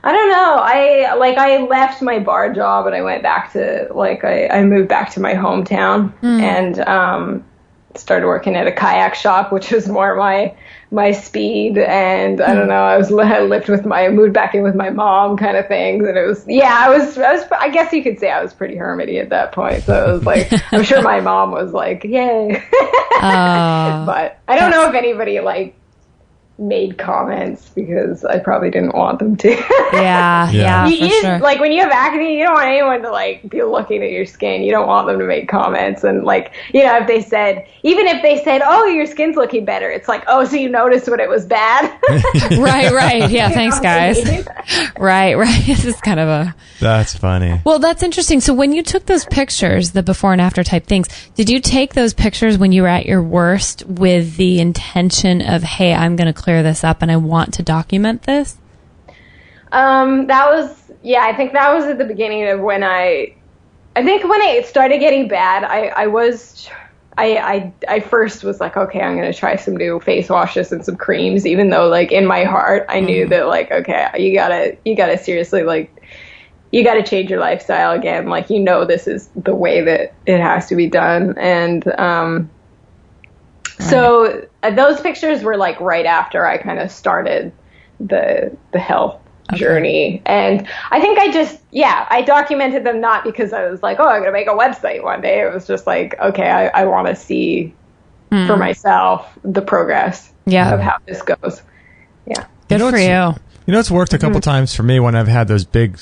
don't know. I left my bar job and I went back to I moved back to my hometown and started working at a kayak shop, which was more my speed. And I don't know, I moved back in with my mom kind of things. And it was, I guess you could say I was pretty hermity at that point. So it was like, I'm sure my mom was like, yay. But I don't know if anybody made comments, because I probably didn't want them to. Yeah, for sure. Like, when you have acne, you don't want anyone to be looking at your skin. You don't want them to make comments. And if they said, oh, your skin's looking better, it's like, oh, so you noticed when it was bad. right. Yeah, thanks, guys. Right. This is kind of That's funny. Well, that's interesting. So when you took those pictures, the before and after type things, did you take those pictures when you were at your worst with the intention of, hey, I'm going to clear this up and I want to document this? I think that was at the beginning of when I think when it started getting bad, I first was like, okay, I'm going to try some new face washes and some creams, even though in my heart, I knew that okay, you gotta seriously you got to change your lifestyle again. This is the way that it has to be done. And, so those pictures were right after I kind of started the health journey. And I think I documented them not because I was like, oh, I'm going to make a website one day. It was just okay, I want to see for myself the progress of how this goes. Yeah. Good for you. It's worked a couple times for me when I've had those big,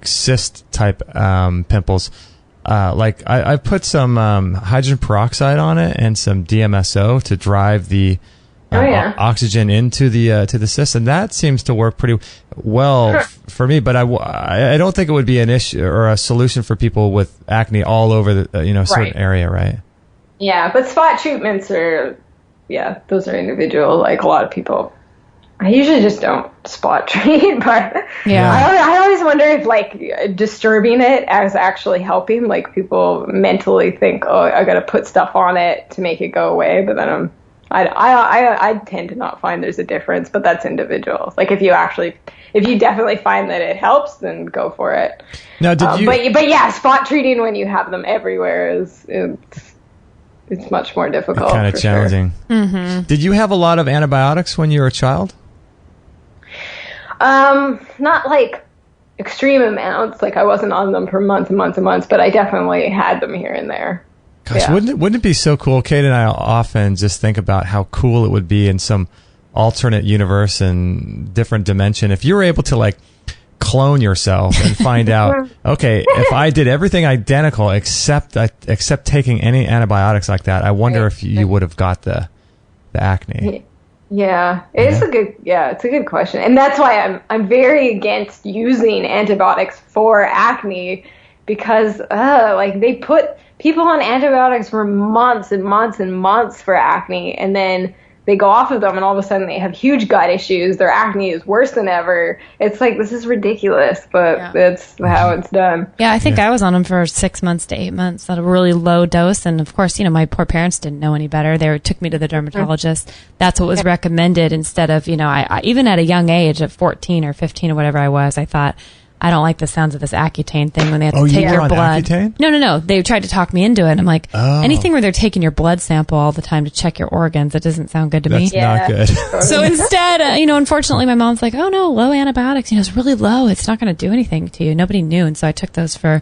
cyst type pimples. I put some hydrogen peroxide on it and some DMSO to drive the oxygen into the cyst, and that seems to work pretty well for me. But I don't think it would be an issue or a solution for people with acne all over the certain area, right? Yeah, but spot treatments those are individual. A lot of people, I usually just don't spot treat, but I always wonder if disturbing it as actually helping. People mentally think, oh, I got to put stuff on it to make it go away, but then I tend to not find there's a difference, but that's individual. If you definitely find that it helps, then go for it. Now, did you? But yeah, spot treating when you have them everywhere it's much more difficult. Kind of challenging. Sure. Mm-hmm. Did you have a lot of antibiotics when you were a child? Not extreme amounts. I wasn't on them for months and months and months, but I definitely had them here and there. Gosh, wouldn't it be so cool? Kate and I often just think about how cool it would be in some alternate universe and different dimension if you were able to clone yourself and find out, okay, if I did everything identical except taking any antibiotics like that, I wonder if you would have got the acne. Yeah, it's a good question. And that's why I'm very against using antibiotics for acne, because they put people on antibiotics for months and months and months for acne, and then they go off of them and all of a sudden they have huge gut issues. Their acne is worse than ever. It's this is ridiculous, but that's how it's done. Yeah, I think I was on them for 6 months to 8 months at a really low dose. And of course, my poor parents didn't know any better. They took me to the dermatologist. That's what was recommended instead of, I even at a young age, at 14 or 15 or whatever I was, I thought, I don't like the sounds of this Accutane thing when they have to take your blood. Accutane? No. They tried to talk me into it. I'm like, anything where they're taking your blood sample all the time to check your organs, it doesn't sound good to me. That's not good. So instead, unfortunately, my mom's like, oh no, low antibiotics. It's really low. It's not going to do anything to you. Nobody knew. And so I took those for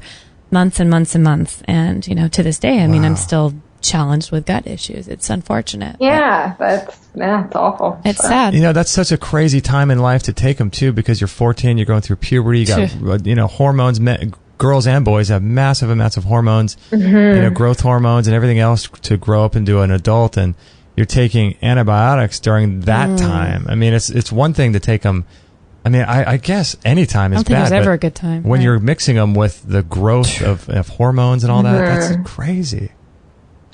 months and months and months. And, to this day, I mean, I'm still challenged with gut issues. It's unfortunate. Yeah, it's awful. It's sad. That's such a crazy time in life to take them too, because you're 14, you're going through puberty, you got hormones. Girls and boys have massive amounts of hormones, growth hormones and everything else to grow up into an adult, and you're taking antibiotics during that time. I mean, it's one thing to take them. I mean, I guess any time is bad. I don't think there's ever a good time. When you're mixing them with the growth of hormones and all that, that's crazy.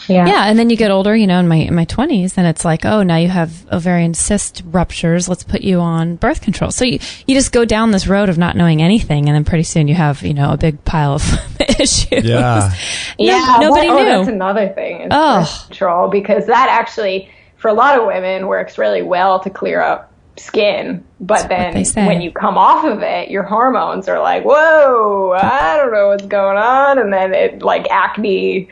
Yeah, and then you get older, in my 20s, and it's like, oh, now you have ovarian cyst ruptures. Let's put you on birth control. So you just go down this road of not knowing anything, and then pretty soon you have, a big pile of issues. Yeah. Nobody knew. That's another thing is birth control, because that actually, for a lot of women, works really well to clear up skin. But then when you come off of it, your hormones are like, whoa, I don't know what's going on. And then acne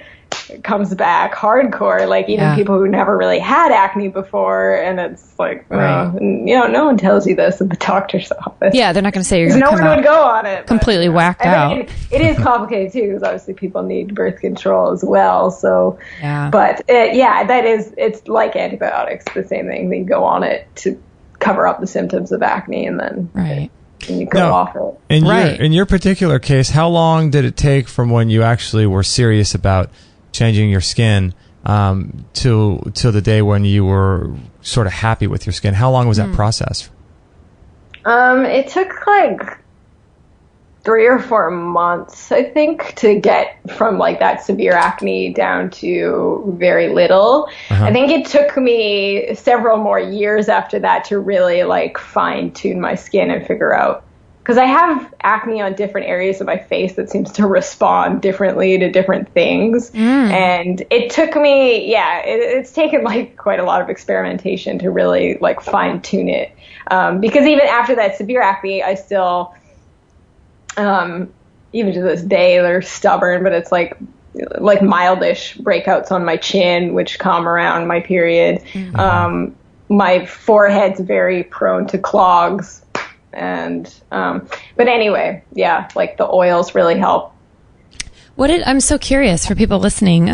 comes back hardcore, even people who never really had acne before, and it's like, no one tells you this at the doctor's office. Yeah, they're not going to say you're going to come out would go on it. Completely whacked out. It is complicated too, because obviously people need birth control as well. So, but it's like antibiotics, the same thing. They go on it to cover up the symptoms of acne, and then you go off it. In your particular case, how long did it take from when you actually were serious about changing your skin till the day when you were sort of happy with your skin? How long was that process? It took 3 or 4 months, I think, to get from that severe acne down to very little. I think it took me several more years after that to really fine tune my skin and figure out, because I have acne on different areas of my face that seems to respond differently to different things. And it took me, it's taken quite a lot of experimentation to really fine tune it. Because even after that severe acne, I still, even to this day, they're stubborn, but it's mildish breakouts on my chin, which come around my period. My forehead's very prone to clogs. And, but anyway, the oils really help. I'm so curious for people listening.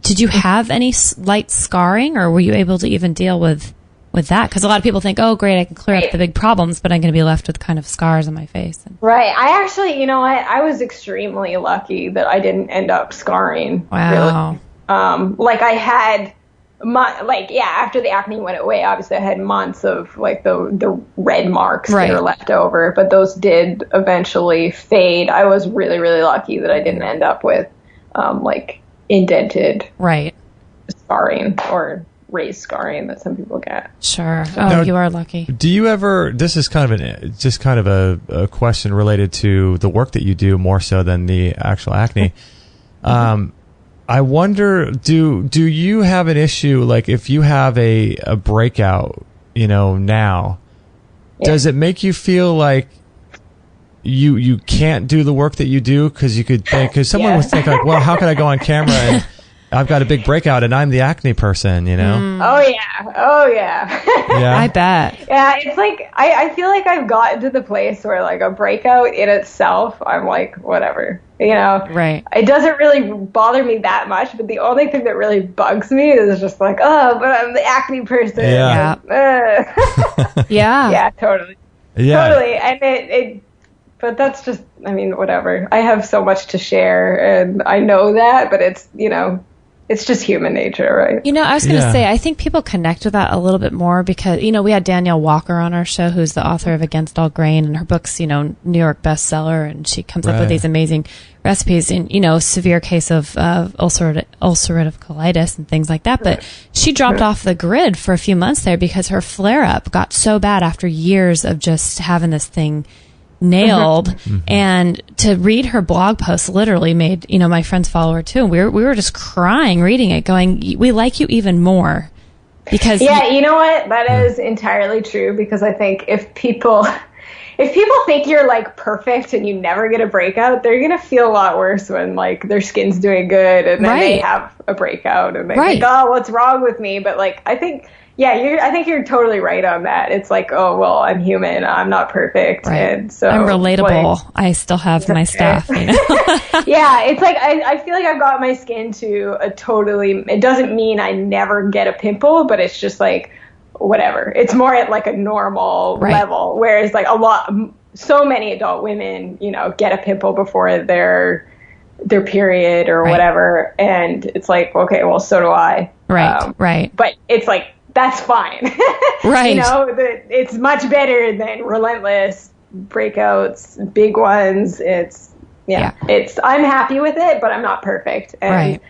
Did you have any light scarring, or were you able to even deal with that? Because a lot of people think, oh, great, I can clear up the big problems, but I'm going to be left with kind of scars on my face. Right. I actually, I was extremely lucky that I didn't end up scarring. Wow. Really. I had after the acne went away, obviously I had months of the red marks that are left over, but those did eventually fade. I was really, really lucky that I didn't end up with indented scarring or raised scarring that some people get. Sure. Oh, now, you are lucky. Do you ever, this is kind of a question related to the work that you do more so than the actual acne. I wonder, do you have an issue, if you have a breakout, now, does it make you feel like you can't do the work that you do? Because you could think, because someone would think well, how can I go on camera and I've got a big breakout and I'm the acne person, Oh yeah. I bet. Yeah, it's I feel like I've gotten to the place where a breakout in itself, I'm whatever. Right. It doesn't really bother me that much, but the only thing that really bugs me is just but I'm the acne person. Yeah. Yeah, totally. Yeah. Totally. And but that's just, whatever. I have so much to share, and I know that, but it's, it's just human nature, right? I was going to say, I think people connect with that a little bit more because, we had Danielle Walker on our show, who's the author of Against All Grain, and her book's, New York bestseller, and she comes up with these amazing recipes in, severe case of ulcerative colitis and things like that. But she dropped off the grid for a few months there because her flare-up got so bad after years of just having this thing nailed. And to read her blog post literally made my friends follow her too. We were just crying reading it, going, we like you even more because you know what, that is entirely true, because I think if people if people think you're like perfect and you never get a breakout, they're going to feel a lot worse when like their skin's doing good and then they have a breakout and they think, oh, what's wrong with me? But like, I think you're totally right on that. It's like, oh, well, I'm human. I'm not perfect. Right. And so I'm relatable. Like, I still have my stuff. You know? Yeah. It's like, I feel like I've got my skin to a totally, it doesn't mean I never get a pimple, but it's just like, whatever. It's more at like a normal level. Whereas like so many adult women, you know, get a pimple before their period or whatever. And it's like, okay, well, so do I. Right. But it's like, that's fine. Right. You know, it's much better than relentless breakouts, big ones. I'm happy with it, but I'm not perfect. And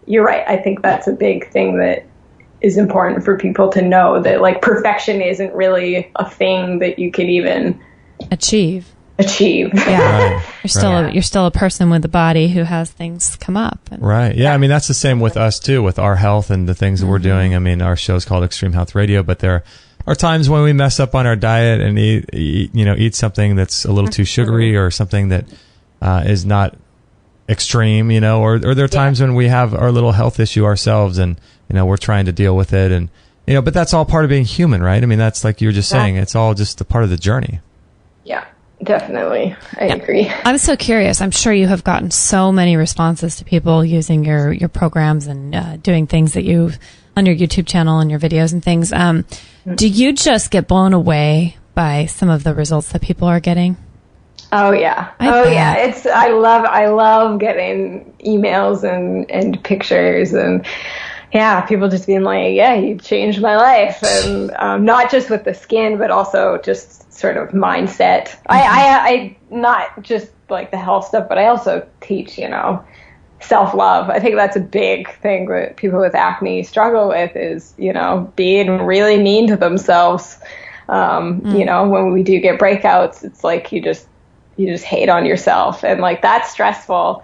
you're right. I think that's a big thing that is important for people to know, that like perfection isn't really a thing that you can even achieve. Yeah. You're still a person with a body who has things come up. Right. Yeah. I mean, that's the same with us too, with our health and the things that we're doing. I mean, our show's called Extreme Health Radio, but there are times when we mess up on our diet and eat something that's a little too sugary or something that is not extreme, you know, or there are times when we have our little health issue ourselves and, you know, we're trying to deal with it. And, you know, but that's all part of being human, right? I mean, that's like you were just saying, it's all just a part of the journey. Yeah. Definitely. I agree. I'm so curious. I'm sure you have gotten so many responses to people using your programs and doing things that you on your YouTube channel and your videos and things. Do you just get blown away by some of the results that people are getting? Oh yeah. Yeah. I love getting emails and pictures and people just being like, yeah, you changed my life. And not just with the skin, but also just sort of mindset. I not just like the health stuff, but I also teach, you know, self-love. I think that's a big thing that people with acne struggle with is, you know, being really mean to themselves. You know, when we do get breakouts, it's like you just hate on yourself, and like that's stressful.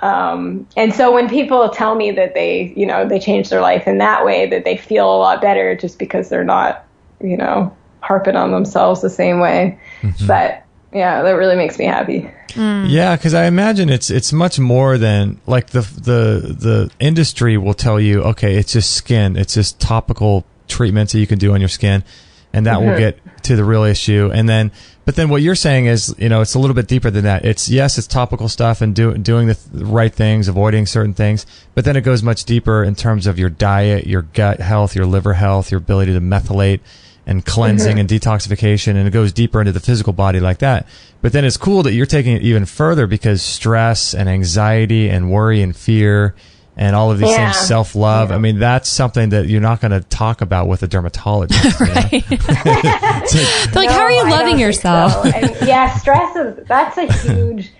And so when people tell me that they, you know, they change their life in that way, that they feel a lot better just because they're not, you know, harping on themselves the same way. But yeah, that really makes me happy. Yeah, because I imagine it's much more than like the industry will tell you, okay, it's just skin, it's just topical treatments that you can do on your skin, and that will get to the real issue. And then, but then what you're saying is, you know, it's a little bit deeper than that. It's topical stuff and doing the right things, avoiding certain things, but then it goes much deeper in terms of your diet, your gut health, your liver health, your ability to methylate and cleansing and detoxification, and it goes deeper into the physical body like that. But then it's cool that you're taking it even further, because stress and anxiety and worry and fear and all of these things, self-love, I mean, that's something that you're not going to talk about with a dermatologist. Right. You know? Like, how are you loving yourself? So. And, stress that's a huge...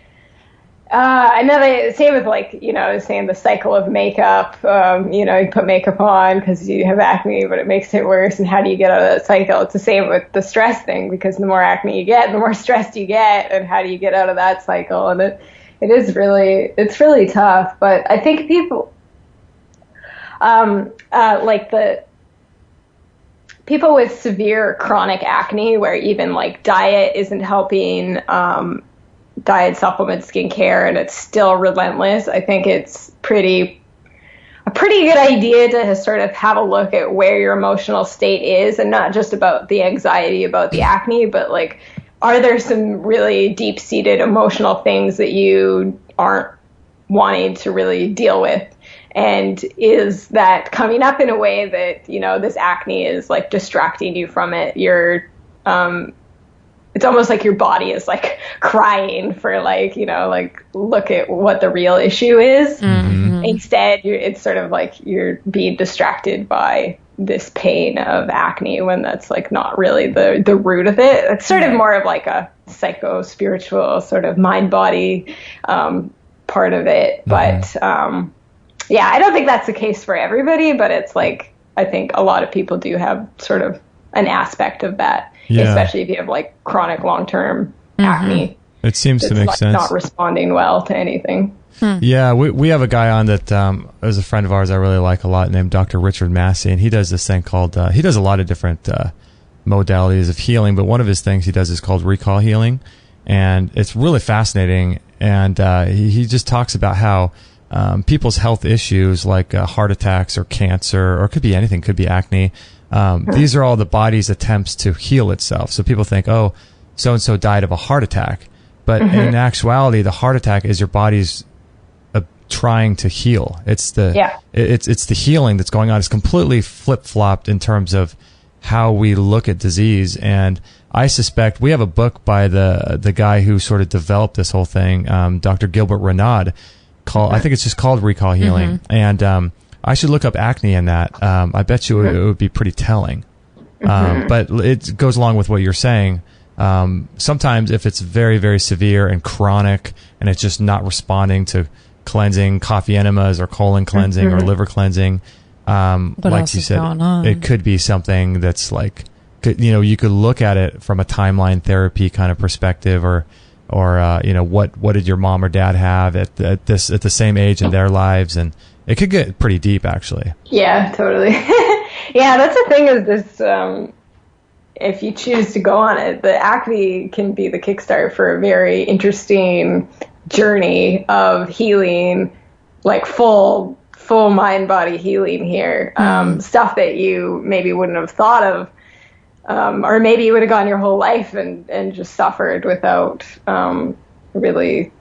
I know they say with, like, you know, saying the cycle of makeup, you know, you put makeup on because you have acne, but it makes it worse. And how do you get out of that cycle? It's the same with the stress thing, because the more acne you get, the more stressed you get. And how do you get out of that cycle? And it's really tough. But I think people, like the people with severe chronic acne, where even like diet isn't helping, diet, supplement, skincare, and it's still relentless. I think it's a pretty good idea to sort of have a look at where your emotional state is, and not just about the anxiety about the acne, but like, are there some really deep-seated emotional things that you aren't wanting to really deal with? And is that coming up in a way that, you know, this acne is like distracting you from it? It's almost like your body is like crying for, like, you know, like, look at what the real issue is. Instead, it's sort of like you're being distracted by this pain of acne, when that's like not really the root of it. It's sort of more of like a psycho-spiritual sort of mind-body part of it. But I don't think that's the case for everybody, but it's like, I think a lot of people do have sort of an aspect of that, especially if you have like chronic long-term acne. It seems to make like sense. Not responding well to anything. Yeah, we have a guy on that is a friend of ours I really like a lot, named Dr. Richard Massey, and he does this thing called he does a lot of different modalities of healing, but one of his things he does is called recall healing, and it's really fascinating. And he just talks about how people's health issues like heart attacks or cancer, or it could be anything, could be acne. These are all the body's attempts to heal itself. So people think, oh, so-and-so died of a heart attack. But in actuality, the heart attack is your body's trying to heal. It's it's the healing that's going on. It's completely flip-flopped in terms of how we look at disease. And I suspect we have a book by the guy who sort of developed this whole thing, Dr. Gilbert Renaud, I think it's just called Recall Healing. And I should look up acne in that. I bet you it would be pretty telling. But it goes along with what you're saying. Sometimes if it's very, very severe and chronic and it's just not responding to cleansing, coffee enemas or colon cleansing or liver cleansing, like you said, it could be something that's like, you could look at it from a timeline therapy kind of perspective, or what did your mom or dad have at the same age in their lives, and it could get pretty deep actually. Yeah, totally. Yeah, that's the thing is this, if you choose to go on it, the acne can be the kickstart for a very interesting journey of healing, like full mind body healing here. Stuff that you maybe wouldn't have thought of, or maybe you would have gone your whole life and just suffered without really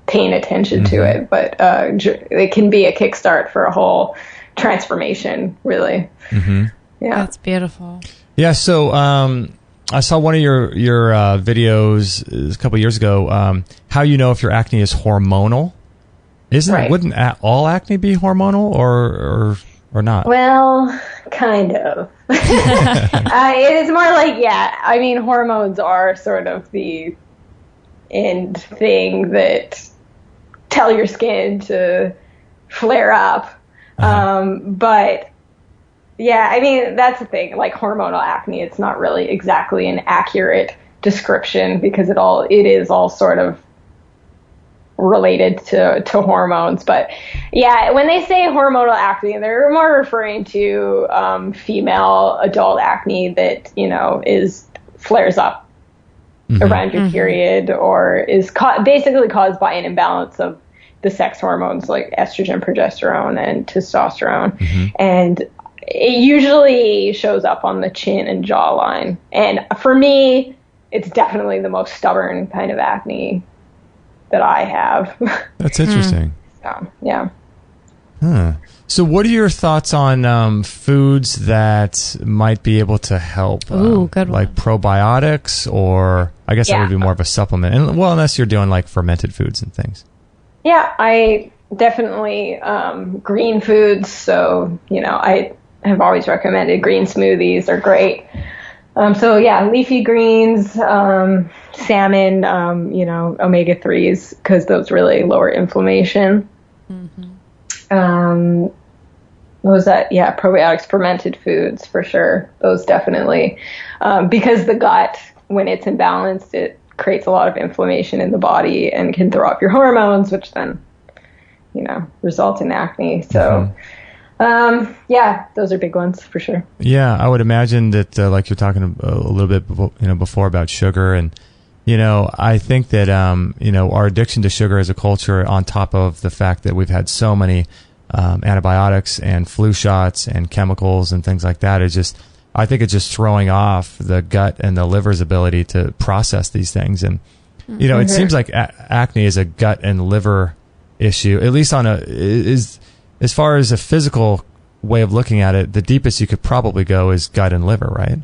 paying attention to it. But it can be a kickstart for a whole transformation, really. Yeah, that's beautiful. Yeah, so I saw one of your videos a couple of years ago, how you know if your acne is hormonal. Wouldn't all acne be hormonal or not? Well, kind of. It is more like, I mean, hormones are sort of the end thing that tell your skin to flare up. But yeah, I mean, that's the thing, like hormonal acne, it's not really exactly an accurate description because it is all sort of related to hormones. But yeah, when they say hormonal acne, they're more referring to female adult acne that, flares up around your period, or is basically caused by an imbalance of the sex hormones like estrogen, progesterone, and testosterone. And it usually shows up on the chin and jawline. And for me, it's definitely the most stubborn kind of acne that I have. That's interesting. So, yeah. So what are your thoughts on foods that might be able to help? Good one. Like probiotics, or I guess that would be more of a supplement. And well, unless you're doing like fermented foods and things. Yeah, I definitely green foods. So, I have always recommended green smoothies are great. So yeah, leafy greens, salmon, omega-3s, because those really lower inflammation. What was that? Yeah, probiotics, fermented foods for sure. Those definitely, because the gut, when it's imbalanced, it creates a lot of inflammation in the body and can throw off your hormones, which then, result in acne. So, those are big ones for sure. Yeah, I would imagine that, like you're talking a little bit, before about sugar, and I think that our addiction to sugar as a culture, on top of the fact that we've had so many antibiotics and flu shots and chemicals and things like that, I think it's just throwing off the gut and the liver's ability to process these things. And it seems like acne is a gut and liver issue, at least as far as a physical way of looking at it, the deepest you could probably go is gut and liver, right?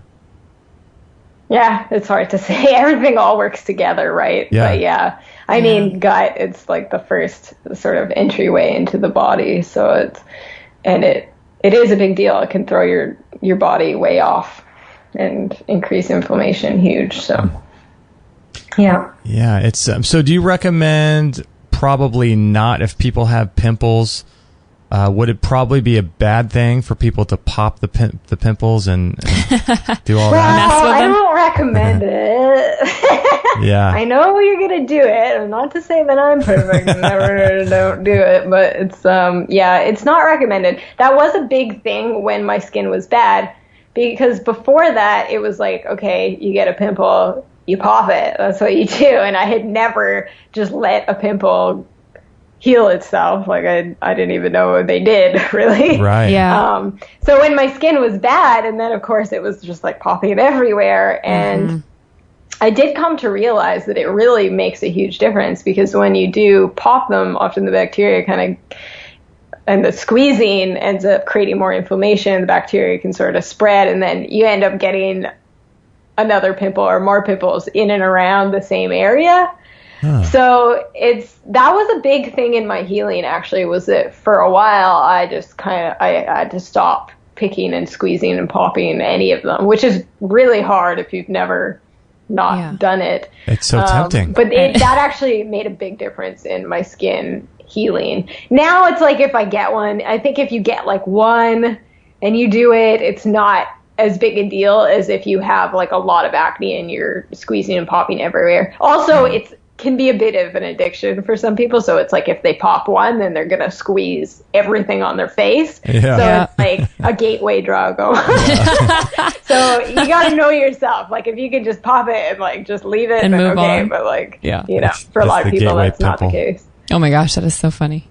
Yeah, it's hard to say. Everything all works together, right? Yeah. But yeah, I mean, gut, it's like the first sort of entryway into the body. So it is a big deal. It can throw your body way off and increase inflammation huge. So yeah. Yeah, it's so do you recommend probably not if people have pimples? Would it probably be a bad thing for people to pop the pimples and do all that? Well, I don't recommend it. Yeah. I know you're going to do it. And not to say that I'm perfect and never don't do it, but it's, it's not recommended. That was a big thing when my skin was bad because before that it was like, okay, you get a pimple, you pop it, that's what you do. And I had never just let a pimple heal itself. Like I didn't even know they did, really. Right. Yeah. So when my skin was bad, and then of course it was just like popping everywhere, and I did come to realize that it really makes a huge difference, because when you do pop them, often the bacteria and the squeezing ends up creating more inflammation. The bacteria can sort of spread, and then you end up getting another pimple or more pimples in and around the same area. So that was a big thing in my healing, actually, was that for a while I just I had to stop picking and squeezing and popping any of them, which is really hard if you've never done it. It's so tempting. But that actually made a big difference in my skin healing. Now it's like, if I get one, I think if you get like one and you do it, it's not as big a deal as if you have like a lot of acne and you're squeezing and popping everywhere. Also, it's can be a bit of an addiction for some people. So it's like, if they pop one, then they're going to squeeze everything on their face. Yeah. So it's like a gateway drug. So you got to know yourself. Like, if you can just pop it and like just leave it, and then move on. But like, you know, for a lot of people, that's not the case. Oh my gosh, that is so funny.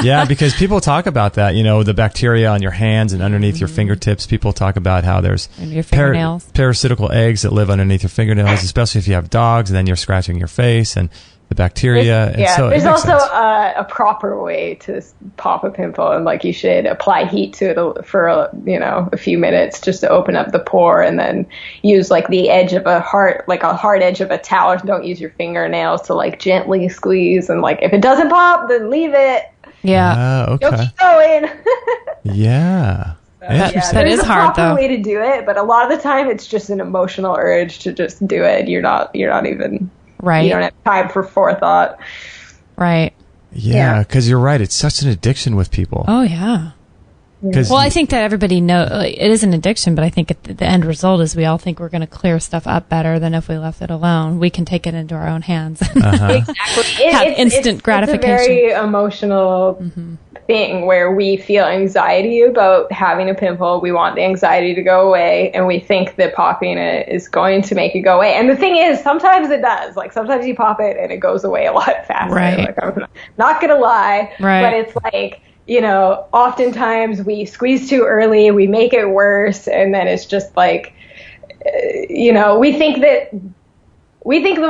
Yeah, because people talk about that, you know, the bacteria on your hands and underneath your fingertips. People talk about how there's your fingernails. Parasitical eggs that live underneath your fingernails, especially if you have dogs, and then you're scratching your face and the bacteria. There's also a proper way to pop a pimple, and like, you should apply heat to it for a few minutes just to open up the pore, and then use like the edge of a hard edge of a towel. Don't use your fingernails to like gently squeeze, and like, if it doesn't pop, then leave it. Yeah. Okay. Don't keep going. Yeah. Interesting. That is hard, though. There's a proper way to do it, but a lot of the time it's just an emotional urge to just do it. You're not even. Right. You don't have time for forethought. Right. Yeah, because you're right. It's such an addiction with people. Oh, yeah. Well, I think that everybody knows it is an addiction, but I think the end result is we all think we're going to clear stuff up better than if we left it alone. We can take it into our own hands. Exactly. Have instant gratification. It's a very emotional thing where we feel anxiety about having a pimple. We want the anxiety to go away, and we think that popping it is going to make it go away. And the thing is, sometimes it does. Like, sometimes you pop it and it goes away a lot faster. Right. Like, I'm not going to lie. Right. But it's like, oftentimes we squeeze too early, we make it worse, and then it's just like, we think that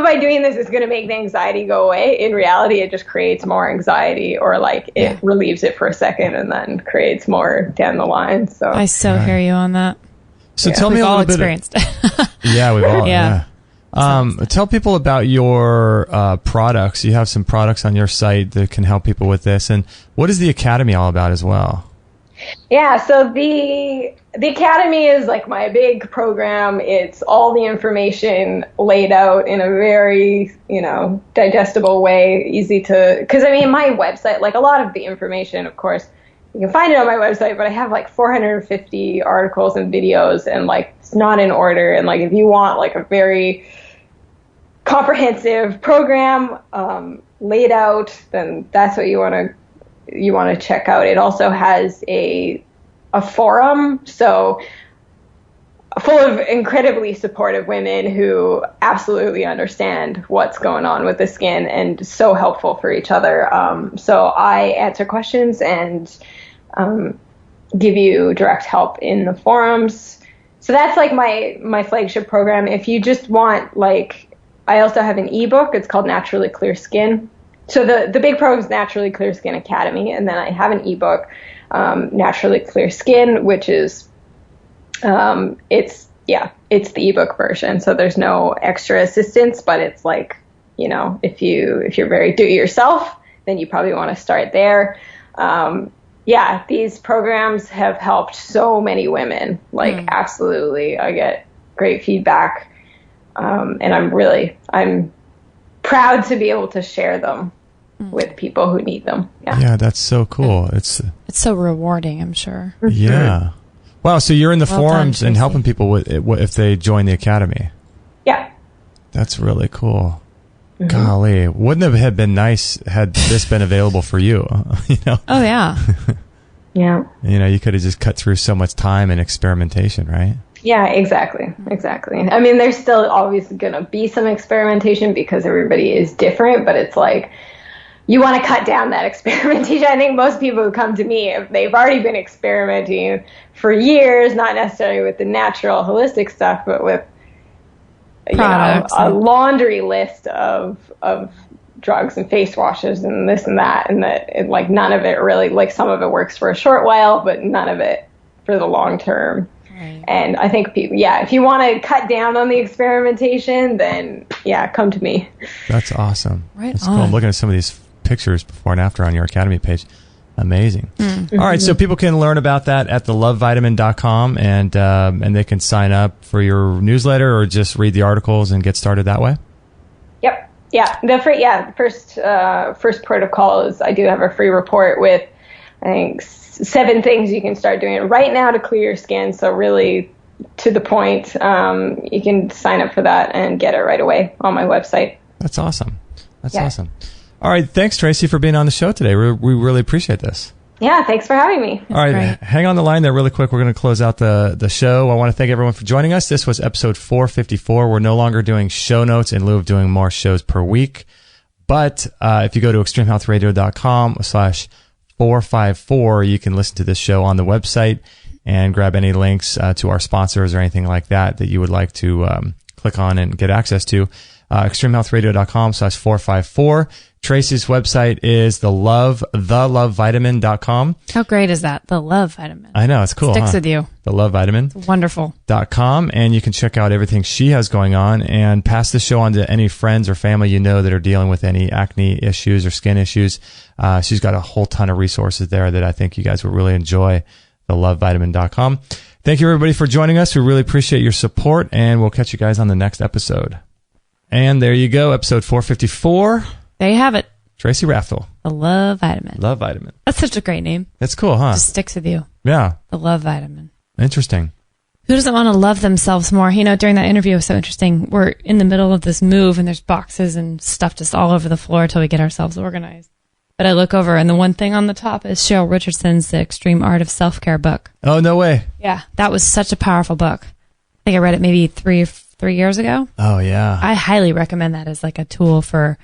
by doing this it's going to make the anxiety go away. In reality, it just creates more anxiety, or like it relieves it for a second and then creates more down the line. So I hear you on that. So tell me a little bit. Experienced. Yeah, we've all. Yeah. Tell people about your products. You have some products on your site that can help people with this. And what is the Academy all about as well? Yeah, so the Academy is like my big program. It's all the information laid out in a very, digestible way, easy to, because my website, like a lot of the information, of course, you can find it on my website, but I have like 450 articles and videos, and like, it's not in order. And like, if you want like a very comprehensive program laid out, then that's what you want to check out. It also has a forum, so full of incredibly supportive women who absolutely understand what's going on with the skin, and so helpful for each other. So I answer questions and give you direct help in the forums. So that's like my flagship program. If you just want, like, I also have an ebook. It's called Naturally Clear Skin. So the big program is Naturally Clear Skin Academy, and then I have an ebook, Naturally Clear Skin, which is it's the ebook version. So there's no extra assistance, but it's like, if you're very do-it-yourself, then you probably want to start there. These programs have helped so many women, like absolutely. I get great feedback. And I'm proud to be able to share them with people who need them. Yeah, that's so cool. It's so rewarding, I'm sure. Yeah. Wow, so you're in the forums and helping people with it, if they join the Academy. Yeah. That's really cool. Golly, wouldn't it have been nice had this been available for you? Oh, yeah. Yeah. You could have just cut through so much time and experimentation, right? Yeah, exactly. I mean, there's still always going to be some experimentation because everybody is different, but it's like, you want to cut down that experimentation. I think most people who come to me, if they've already been experimenting for years, not necessarily with the natural holistic stuff, but with a laundry list of drugs and face washes and this and that, and that like none of it really, like some of it works for a short while, but none of it for the long term. Right. And I think people, if you want to cut down on the experimentation, then come to me. That's awesome. Right. That's cool. I'm looking at some of these pictures before and after on your Academy page. Amazing. Mm-hmm. All right, so people can learn about that at thelovevitamin.com, and they can sign up for your newsletter or just read the articles and get started that way. Yep. Yeah. The first protocol is I do have a free report with, I think, 7 things you can start doing right now to clear your skin. So really to the point, you can sign up for that and get it right away on my website. That's awesome. That's awesome. All right. Thanks, Tracy, for being on the show today. We really appreciate this. Yeah. Thanks for having me. All right. Hang on the line there really quick. We're going to close out the show. I want to thank everyone for joining us. This was episode 454. We're no longer doing show notes in lieu of doing more shows per week. But if you go to extremehealthradio.com/454, you can listen to this show on the website and grab any links to our sponsors or anything like that you would like to click on and get access to. extremehealthradio.com/454. Tracy's website is thelovevitamin.com. How great is that? The Love Vitamin. I know, it's cool. Sticks with you. The Love Vitamin. It's wonderful. .com, and you can check out everything she has going on and pass the show on to any friends or family you know that are dealing with any acne issues or skin issues. She's got a whole ton of resources there that I think you guys will really enjoy. Thelovevitamin.com. Thank you, everybody, for joining us. We really appreciate your support, and we'll catch you guys on the next episode. And there you go, episode 454. There you have it. Tracy Raftl. The Love Vitamin. Love Vitamin. That's such a great name. It's cool, huh? Just sticks with you. Yeah. The Love Vitamin. Interesting. Who doesn't want to love themselves more? During that interview, it was so interesting. We're in the middle of this move, and there's boxes and stuff just all over the floor until we get ourselves organized. But I look over, and the one thing on the top is Cheryl Richardson's The Extreme Art of Self-Care book. Oh, no way. Yeah, that was such a powerful book. I think I read it maybe three years ago. Oh, yeah. I highly recommend that as like a tool for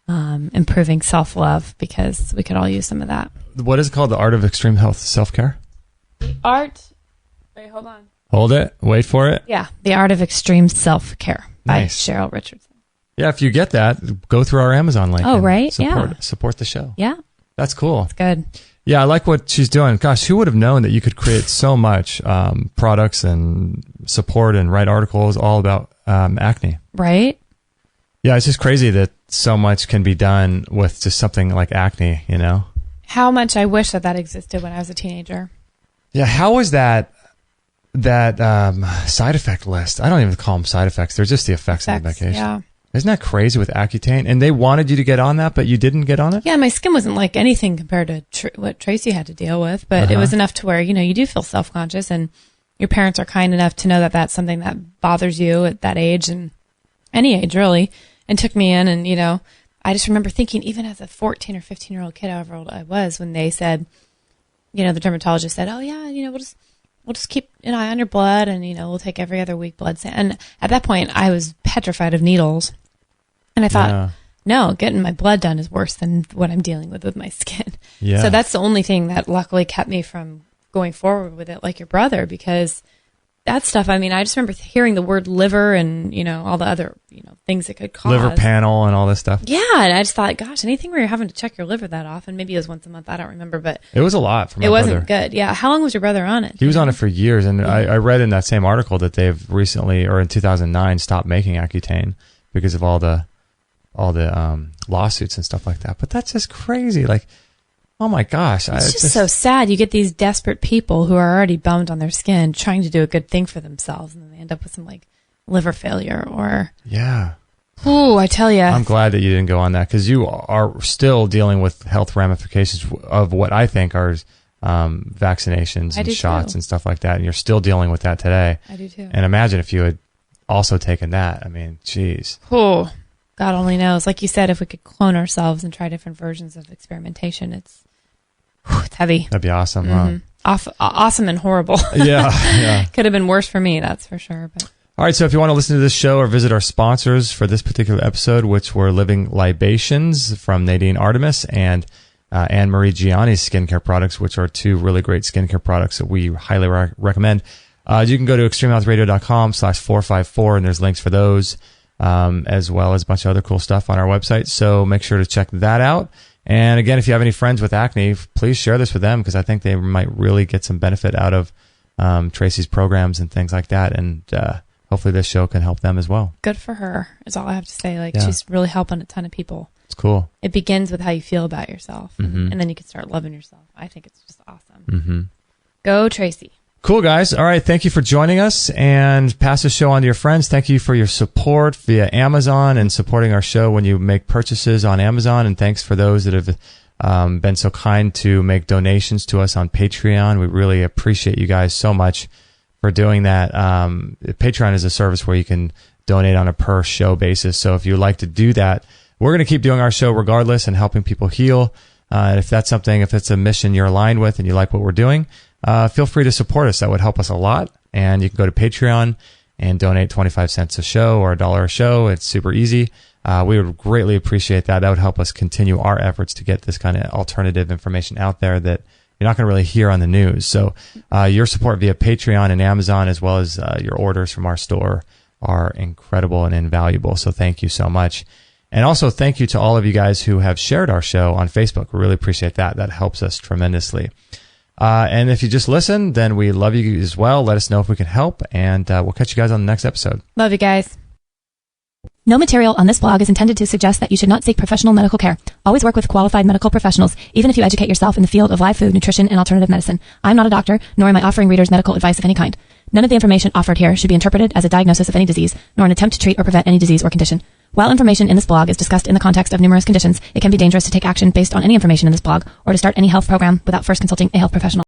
improving self-love, because we could all use some of that. What is it called? The Art of Extreme Health Self-Care? Art. Wait, hold on. Hold it. Wait for it. Yeah. The Art of Extreme Self-Care by Nice. Cheryl Richardson. Yeah, if you get that, go through our Amazon link. Oh, and right. Support the show. Yeah. That's cool. It's good. Yeah, I like what she's doing. Gosh, who would have known that you could create so much products and support and write articles all about acne? Right? Yeah, it's just crazy that so much can be done with just something like acne, How much I wish that existed when I was a teenager. Yeah, how was that side effect list? I don't even call them side effects. They're just the effects of the medication. Yeah. Isn't that crazy with Accutane? And they wanted you to get on that, but you didn't get on it? Yeah, my skin wasn't like anything compared to what Tracy had to deal with, but it was enough to where, you do feel self-conscious, and your parents are kind enough to know that that's something that bothers you at that age, and any age really, and took me in. And, I just remember thinking, even as a 14 or 15-year-old kid, however old I was, when they said, the dermatologist said, oh yeah, we'll just keep an eye on your blood, and, we'll take every other week blood sample. And at that point, I was petrified of needles. And I thought, no, getting my blood done is worse than what I'm dealing with my skin. Yeah. So that's the only thing that luckily kept me from going forward with it like your brother, because that stuff, I just remember hearing the word liver and, all the other, things it could cause. Liver panel and all this stuff. Yeah. And I just thought, gosh, anything where you're having to check your liver that often, maybe it was once a month, I don't remember, but it was a lot for my brother. It brother. wasn't good. Yeah. How long was your brother on it? He was on it for years. And I read in that same article that they've recently, or in 2009, stopped making Accutane because of all the lawsuits and stuff like that. But that's just crazy. Like, oh my gosh. It's just so sad. You get these desperate people who are already bummed on their skin trying to do a good thing for themselves, and then they end up with some like liver failure or... Yeah. Ooh, I tell you. I'm glad that you didn't go on that, because you are still dealing with health ramifications of what I think are vaccinations and shots and stuff like that. And you're still dealing with that today. I do too. And imagine if you had also taken that. Geez. Oh, God only knows. Like you said, if we could clone ourselves and try different versions of experimentation, it's It's heavy. That'd be awesome. Huh? Awesome and horrible. Yeah. Could have been worse for me, that's for sure. But. All right, so if you want to listen to this show or visit our sponsors for this particular episode, which were Living Libations from Nadine Artemis and Anne-Marie Gianni's skincare products, which are two really great skincare products that we highly recommend, you can go to extremehealthradio.com/454, and there's links for those, as well as a bunch of other cool stuff on our website. So make sure to check that out. And again, if you have any friends with acne, please share this with them, because I think they might really get some benefit out of Tracy's programs and things like that. And hopefully this show can help them as well. Good for her, is all I have to say. She's really helping a ton of people. It's cool. It begins with how you feel about yourself, and then you can start loving yourself. I think it's just awesome. Go, Tracy. Cool, guys. All right. Thank you for joining us, and pass the show on to your friends. Thank you for your support via Amazon and supporting our show when you make purchases on Amazon. And thanks for those that have been so kind to make donations to us on Patreon. We really appreciate you guys so much for doing that. Patreon is a service where you can donate on a per show basis. So if you'd like to do that, we're going to keep doing our show regardless and helping people heal. And if that's a mission you're aligned with and you like what we're doing, feel free to support us. That would help us a lot. And you can go to Patreon and donate 25 cents a show or $1 a show. It's super easy. We would greatly appreciate that. That would help us continue our efforts to get this kind of alternative information out there that you're not going to really hear on the news. So your support via Patreon and Amazon, as well as your orders from our store, are incredible and invaluable. So thank you so much. And also thank you to all of you guys who have shared our show on Facebook. We really appreciate that. That helps us tremendously. And if you just listen, then we love you as well. Let us know if we can help, and we'll catch you guys on the next episode. Love you guys. No material on this blog is intended to suggest that you should not seek professional medical care. Always work with qualified medical professionals, even if you educate yourself in the field of live food, nutrition, and alternative medicine. I'm not a doctor, nor am I offering readers medical advice of any kind. None of the information offered here should be interpreted as a diagnosis of any disease, nor an attempt to treat or prevent any disease or condition. While information in this blog is discussed in the context of numerous conditions, it can be dangerous to take action based on any information in this blog or to start any health program without first consulting a health professional.